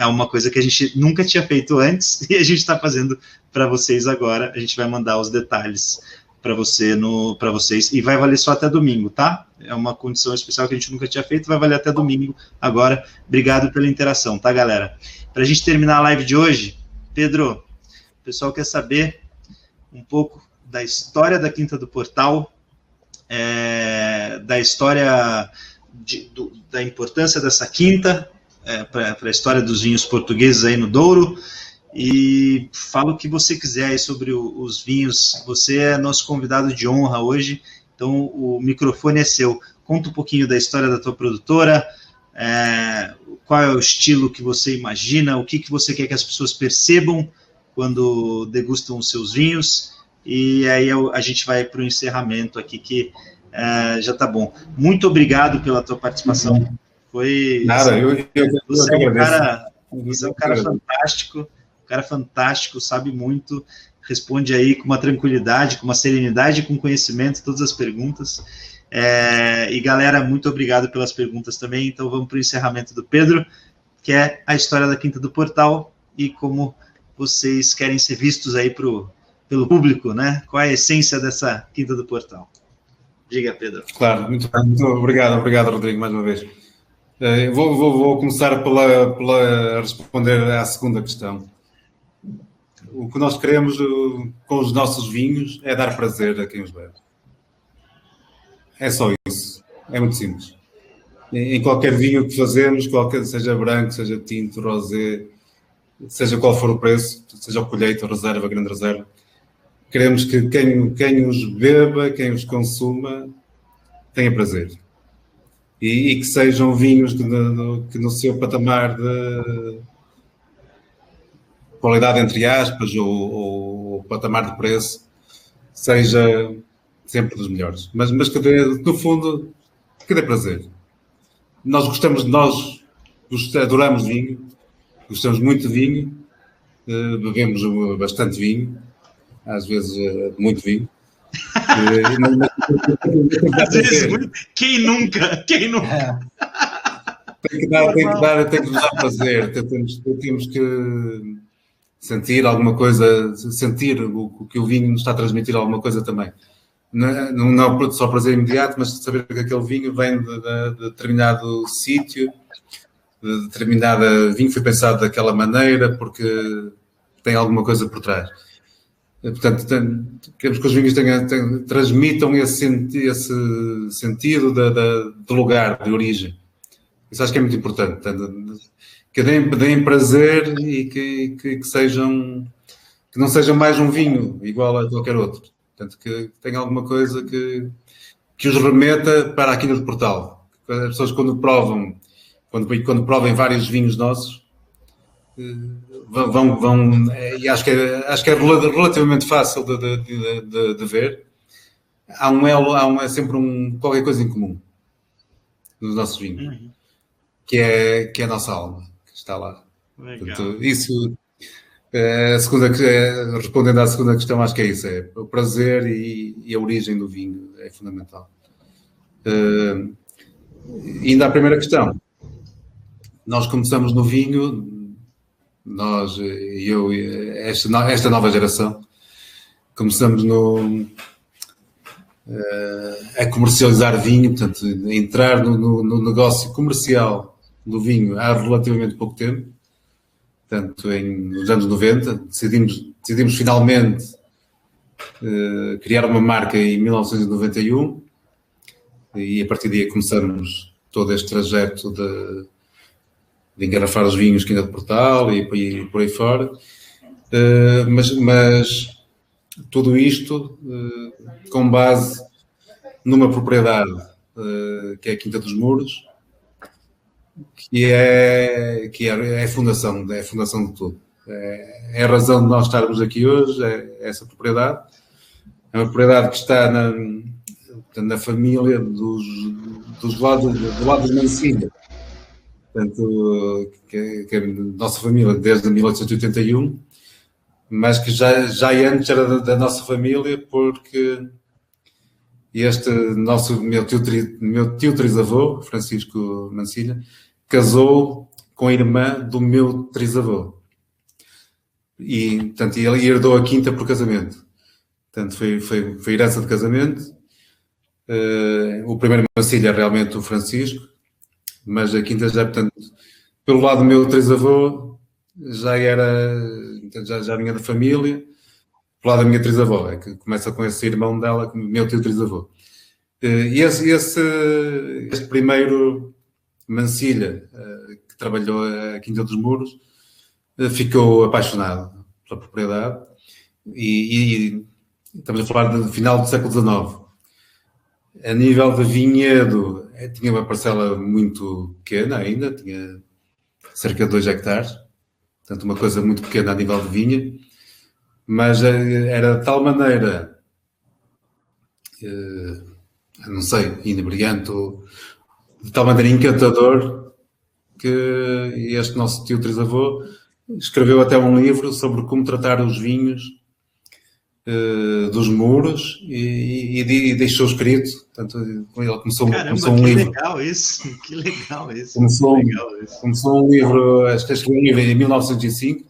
uma coisa que a gente nunca tinha feito antes e a gente está fazendo para vocês agora. A gente vai mandar os detalhes para vocês e vai valer só até domingo, tá? É uma condição especial que a gente nunca tinha feito, vai valer até domingo agora. Obrigado pela interação, tá, galera? Para a gente terminar a live de hoje, Pedro, o pessoal quer saber um pouco da história da Quinta do Portal, da história da importância dessa quinta para a história dos vinhos portugueses aí no Douro, e fala o que você quiser aí sobre os vinhos. Você é nosso convidado de honra hoje, então o microfone é seu. Conta um pouquinho da história da tua produtora, qual é o estilo que você imagina, o que você quer que as pessoas percebam quando degustam os seus vinhos, e aí a gente vai para o encerramento aqui, que já está bom. Muito obrigado pela tua participação. Foi. Nada, você é um cara fantástico, sabe muito, responde aí com uma tranquilidade, com uma serenidade, com conhecimento, todas as perguntas. E galera, muito obrigado pelas perguntas também. Então vamos para o encerramento do Pedro. que é a história da Quinta do Portal e como vocês querem ser vistos aí pelo público, né? Qual é a essência dessa Quinta do Portal? Diga, Pedro. Claro, muito obrigado, Rodrigo, mais uma vez. Vou começar pela responder à segunda questão. O que nós queremos com os nossos vinhos é dar prazer a quem os bebe. É só isso. É muito simples. Em qualquer vinho que fazemos, seja branco, seja tinto, rosé, seja qual for o preço, seja o colheita, reserva, grande reserva, queremos que quem os beba, quem os consuma, tenha prazer. E que sejam vinhos que no seu patamar de qualidade, entre aspas, ou patamar de preço, seja sempre dos melhores. Mas que no fundo, que dê prazer. Nós adoramos vinho, gostamos muito de vinho, bebemos bastante vinho, às vezes muito vinho. Às vezes, quem nunca? Tem que nos dar prazer, temos que sentir alguma coisa, sentir o que o vinho nos está a transmitir alguma coisa também. Não é só prazer imediato, mas saber que aquele vinho vem de determinado sítio, de determinada vinho foi pensado daquela maneira porque tem alguma coisa por trás. Portanto, queremos que os vinhos transmitam esse sentido de lugar, de origem. Isso acho que é muito importante. Que deem prazer e que não sejam mais um vinho igual a qualquer outro. Portanto, que tenha alguma coisa que os remeta para a Quinta do Portal. As pessoas quando provem vários vinhos nossos, vão e acho que é relativamente fácil de ver. Há sempre qualquer coisa em comum nos nossos vinhos, que é a nossa alma, que está lá. Portanto, isso, respondendo à segunda questão, acho que é isso, é o prazer e a origem do vinho, é fundamental. Ainda à primeira questão, nós começamos no vinho, esta nova geração, começamos a comercializar vinho, portanto, a entrar no negócio comercial do vinho há relativamente pouco tempo, portanto, nos anos 90, decidimos finalmente criar uma marca em 1991 e a partir daí começamos todo este trajeto de engarrafar os vinhos Quinta do Portal e por aí fora, mas tudo isto com base numa propriedade que é a Quinta dos Muros, que é a fundação de tudo. É a razão de nós estarmos aqui hoje, é essa propriedade. É uma propriedade que está na família do lado dos Mancini. Portanto, que é a nossa família desde 1881, mas que já antes era da nossa família, porque meu tio trisavô, Francisco Mancilha, casou com a irmã do meu trisavô. E, portanto, ele herdou a quinta por casamento. Portanto, foi herança de casamento. O primeiro Mancilha é realmente o Francisco, mas a quinta já, portanto, pelo lado do meu trisavô, já vinha da família. Pelo lado da minha trisavó, é que começa com esse irmão dela, meu tio trisavô. E este primeiro Mancilha, que trabalhou a Quinta dos Muros, ficou apaixonado pela propriedade e estamos a falar do final do século XIX. A nível de vinhedo, tinha uma parcela muito pequena ainda, tinha cerca de 2 hectares, portanto uma coisa muito pequena a nível de vinha, mas era de tal maneira, não sei, inebriante, de tal maneira encantador, que este nosso tio trisavô escreveu até um livro sobre como tratar os vinhos dos muros e deixou escrito. Portanto, ele começou um livro. Que legal isso. Começou um livro, escreveu um livro em 1905,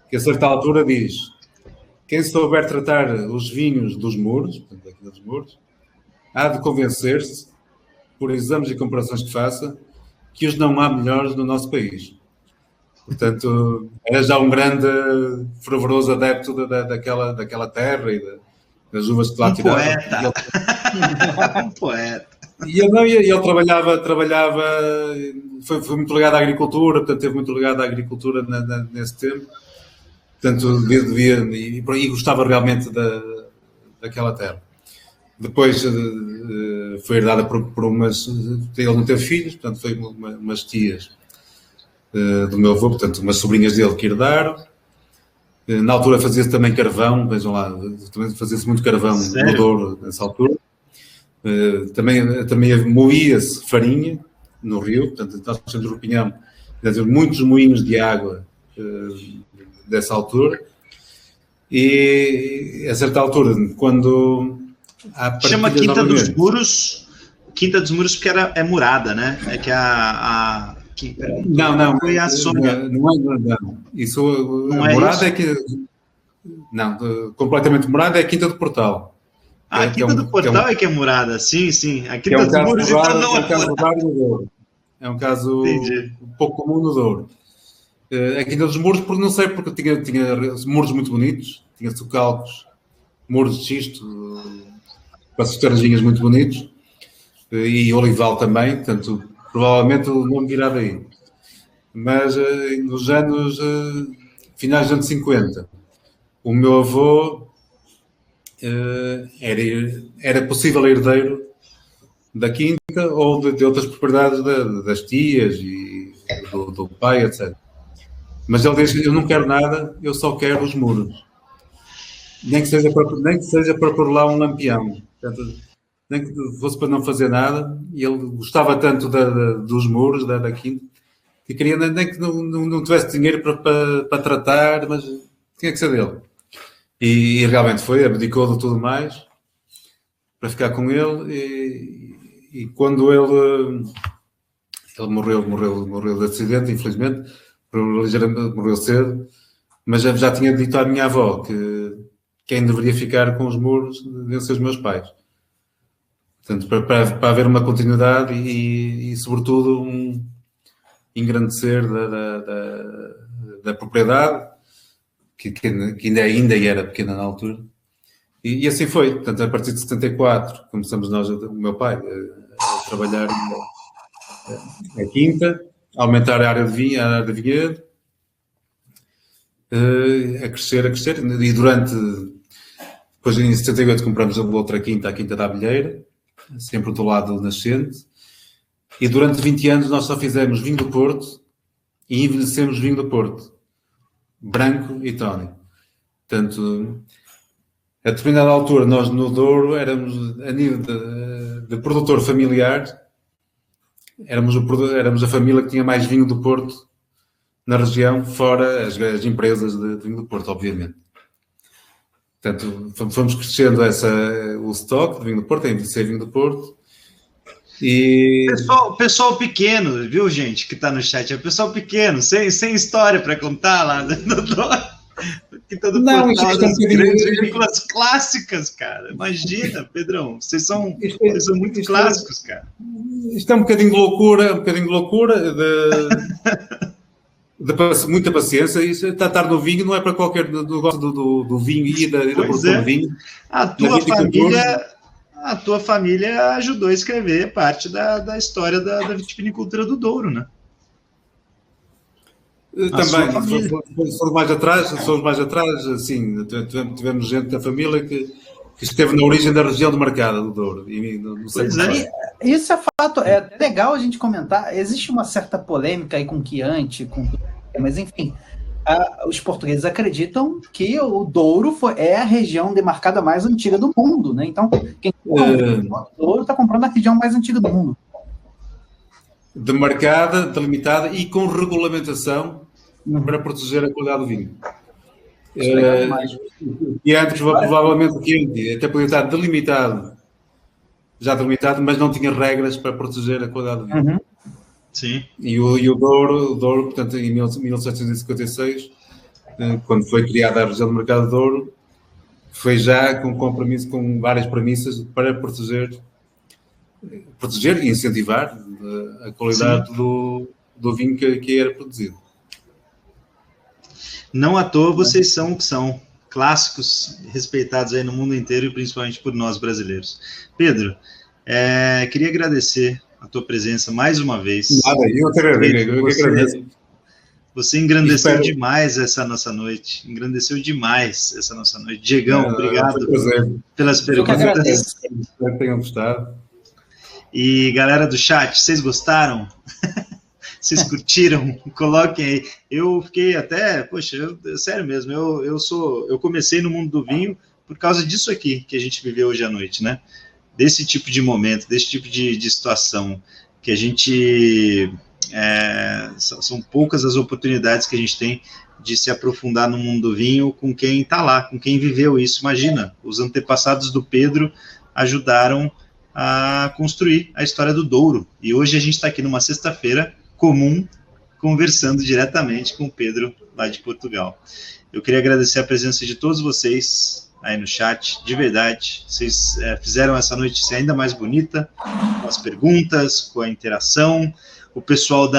que a certa altura diz: quem souber tratar os vinhos dos muros, portanto, aqui dos muros, há de convencer-se, por exames e comparações que faça, que os não há melhores no nosso país. Portanto, era já um grande, fervoroso adepto daquela terra e das uvas que lá tirava. Um poeta. E ele trabalhava, foi muito ligado à agricultura, portanto, teve muito ligado à agricultura nesse tempo. Portanto, e gostava realmente daquela terra. Depois foi herdada por umas... Ele não teve filhos, portanto, foi umas tias do meu avô, portanto, umas sobrinhas dele que herdaram. Na altura fazia-se também carvão, vejam lá, também fazia-se muito carvão no Douro, nessa altura. Também moía-se farinha no rio, portanto, nós temos Rupinhão, muitos moinhos de água dessa altura. E a certa altura, quando... Chama Quinta dos Muros, porque é murada, né? É que não foi a Sônia. Não. Isso, não morada é que... Não, completamente morada é a Quinta do Portal. A Quinta do Portal é que é murada, sim. A Quinta dos Muros, então, não é murada. É um caso um pouco comum no Douro. A Quinta dos Muros, não sei, porque tinha muros muito bonitos, tinha socalcos, muros de xisto, com as muito bonitos, e olival também, portanto, provavelmente o nome virá daí. Mas nos anos, finais dos anos 50, o meu avô era possível herdeiro da quinta ou de outras propriedades das tias e do pai, etc. Mas ele diz: eu não quero nada, eu só quero os muros. Nem que seja para pôr lá um lampião. Portanto, nem que fosse para não fazer nada. E ele gostava tanto dos muros, da quinta, que queria nem que não tivesse dinheiro para tratar, mas tinha que ser dele. E realmente foi, abdicou de tudo mais para ficar com ele. E quando ele morreu de acidente, infelizmente, morreu cedo, mas já tinha dito à minha avó que quem deveria ficar com os muros deviam ser os meus pais. Portanto, para haver uma continuidade e sobretudo, um engrandecer da propriedade, que ainda era pequena na altura. E assim foi. Portanto, a partir de 74, começamos nós, o meu pai, a trabalhar na quinta, a aumentar a área de vinhedo, a crescer. E depois em 78 compramos a outra quinta, a Quinta da Abelheira, sempre do lado nascente. E durante 20 anos nós só fizemos vinho do Porto e envelhecemos vinho do Porto, branco e tónico. Portanto, a determinada altura, nós no Douro éramos, a nível de produtor familiar, éramos a família que tinha mais vinho do Porto na região, fora as empresas de vinho do Porto, obviamente. Portanto, fomos crescendo o estoque de vinho do Porto, a envelhecer vinho do Porto. E... Pessoal pequeno, viu, gente, que está no chat? É pessoal pequeno, sem história para contar lá no Douro. Que todo portal das grandes vinícolas clássicas, cara. Imagina, Pedrão, vocês são muito clássicos, cara. Isto é um bocadinho de loucura, de muita paciência. Isso, tratar do vinho não é para qualquer negócio do vinho e da produção do vinho. A tua família ajudou a escrever parte da história da vitivinicultura do Douro, né? Também, somos mais atrás, assim, tivemos gente da família que esteve na origem da região demarcada do Douro. E não sei Isso é fato, é legal a gente comentar. Existe uma certa polêmica aí com Chianti, mas enfim, os portugueses acreditam que o Douro é a região demarcada mais antiga do mundo, né? Então, quem compra o Douro está comprando a região mais antiga do mundo. Demarcada, delimitada e com regulamentação para proteger a qualidade do vinho. Isso é legal demais. E antes, provavelmente, o Chianti até podia estar já delimitado, mas não tinha regras para proteger a qualidade do vinho. Uhum. Sim. E o Douro, portanto, em 1756, quando foi criada a região do Mercado de Douro, foi já com várias premissas para proteger e incentivar a qualidade do vinho que era produzido. Não à toa vocês são o que são, clássicos respeitados aí no mundo inteiro e principalmente por nós brasileiros. Pedro, queria agradecer a tua presença mais uma vez. Nada, eu que agradeço. Você engrandeceu demais essa nossa noite. Engrandeceu demais essa nossa noite. Diegão, obrigado pelas perguntas. Espero que tenham gostado. E galera do chat, vocês gostaram? Vocês curtiram? Coloquem aí. Eu fiquei até, poxa, sério mesmo, eu comecei no mundo do vinho por causa disso aqui que a gente viveu hoje à noite, né? Desse tipo de momento, desse tipo de situação, que a gente... são poucas as oportunidades que a gente tem de se aprofundar no mundo do vinho com quem está lá, com quem viveu isso. Imagina, os antepassados do Pedro ajudaram a construir a história do Douro. E hoje a gente está aqui numa sexta-feira comum, conversando diretamente com o Pedro, lá de Portugal. Eu queria agradecer a presença de todos vocês aí no chat, de verdade. Vocês fizeram essa noite ser ainda mais bonita, com as perguntas, com a interação. O pessoal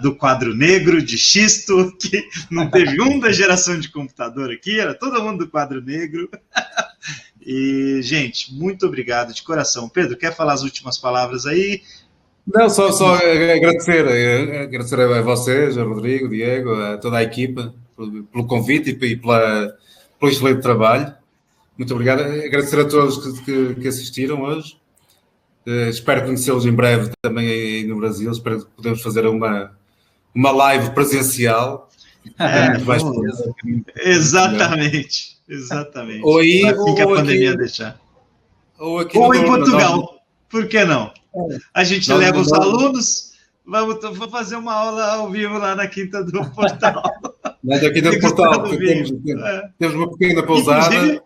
do quadro negro, de xisto, que não teve um da geração de computador aqui, era todo mundo do quadro negro. E, gente, muito obrigado de coração. Pedro, quer falar as últimas palavras aí? Não, só agradecer a vocês, a Rodrigo, Diego, a toda a equipa, pelo convite e pelo excelente trabalho. Muito obrigado. Agradecer a todos que assistiram hoje. Espero conhecê-los em breve também aí no Brasil. Espero que podemos fazer uma live presencial. Exatamente. Ou aí, assim que a pandemia aqui, deixar. Ou em Portugal. Por que não? A gente leva os alunos, vamos fazer uma aula ao vivo lá na Quinta do Portal. Na Quinta do Portal, temos uma pequena pousada.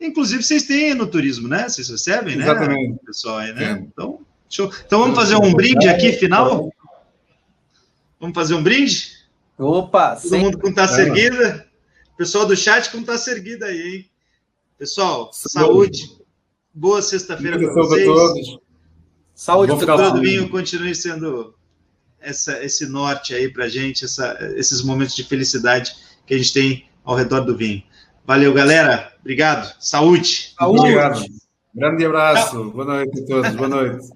Inclusive, vocês têm no turismo, né? Vocês recebem, né? Exatamente. Pessoal aí, né? Então, show. Então, vamos fazer um brinde aqui, final? Vamos fazer um brinde? Opa! Todo mundo com taça erguida. Pessoal do chat com taça erguida aí, hein? Pessoal, saúde. Boa sexta-feira para vocês. Saúde, para todo vinho continue sendo esse norte aí para a gente, esses momentos de felicidade que a gente tem ao redor do vinho. Valeu, galera. Obrigado. Saúde. Obrigado. Grande abraço. Boa noite a todos. Boa noite.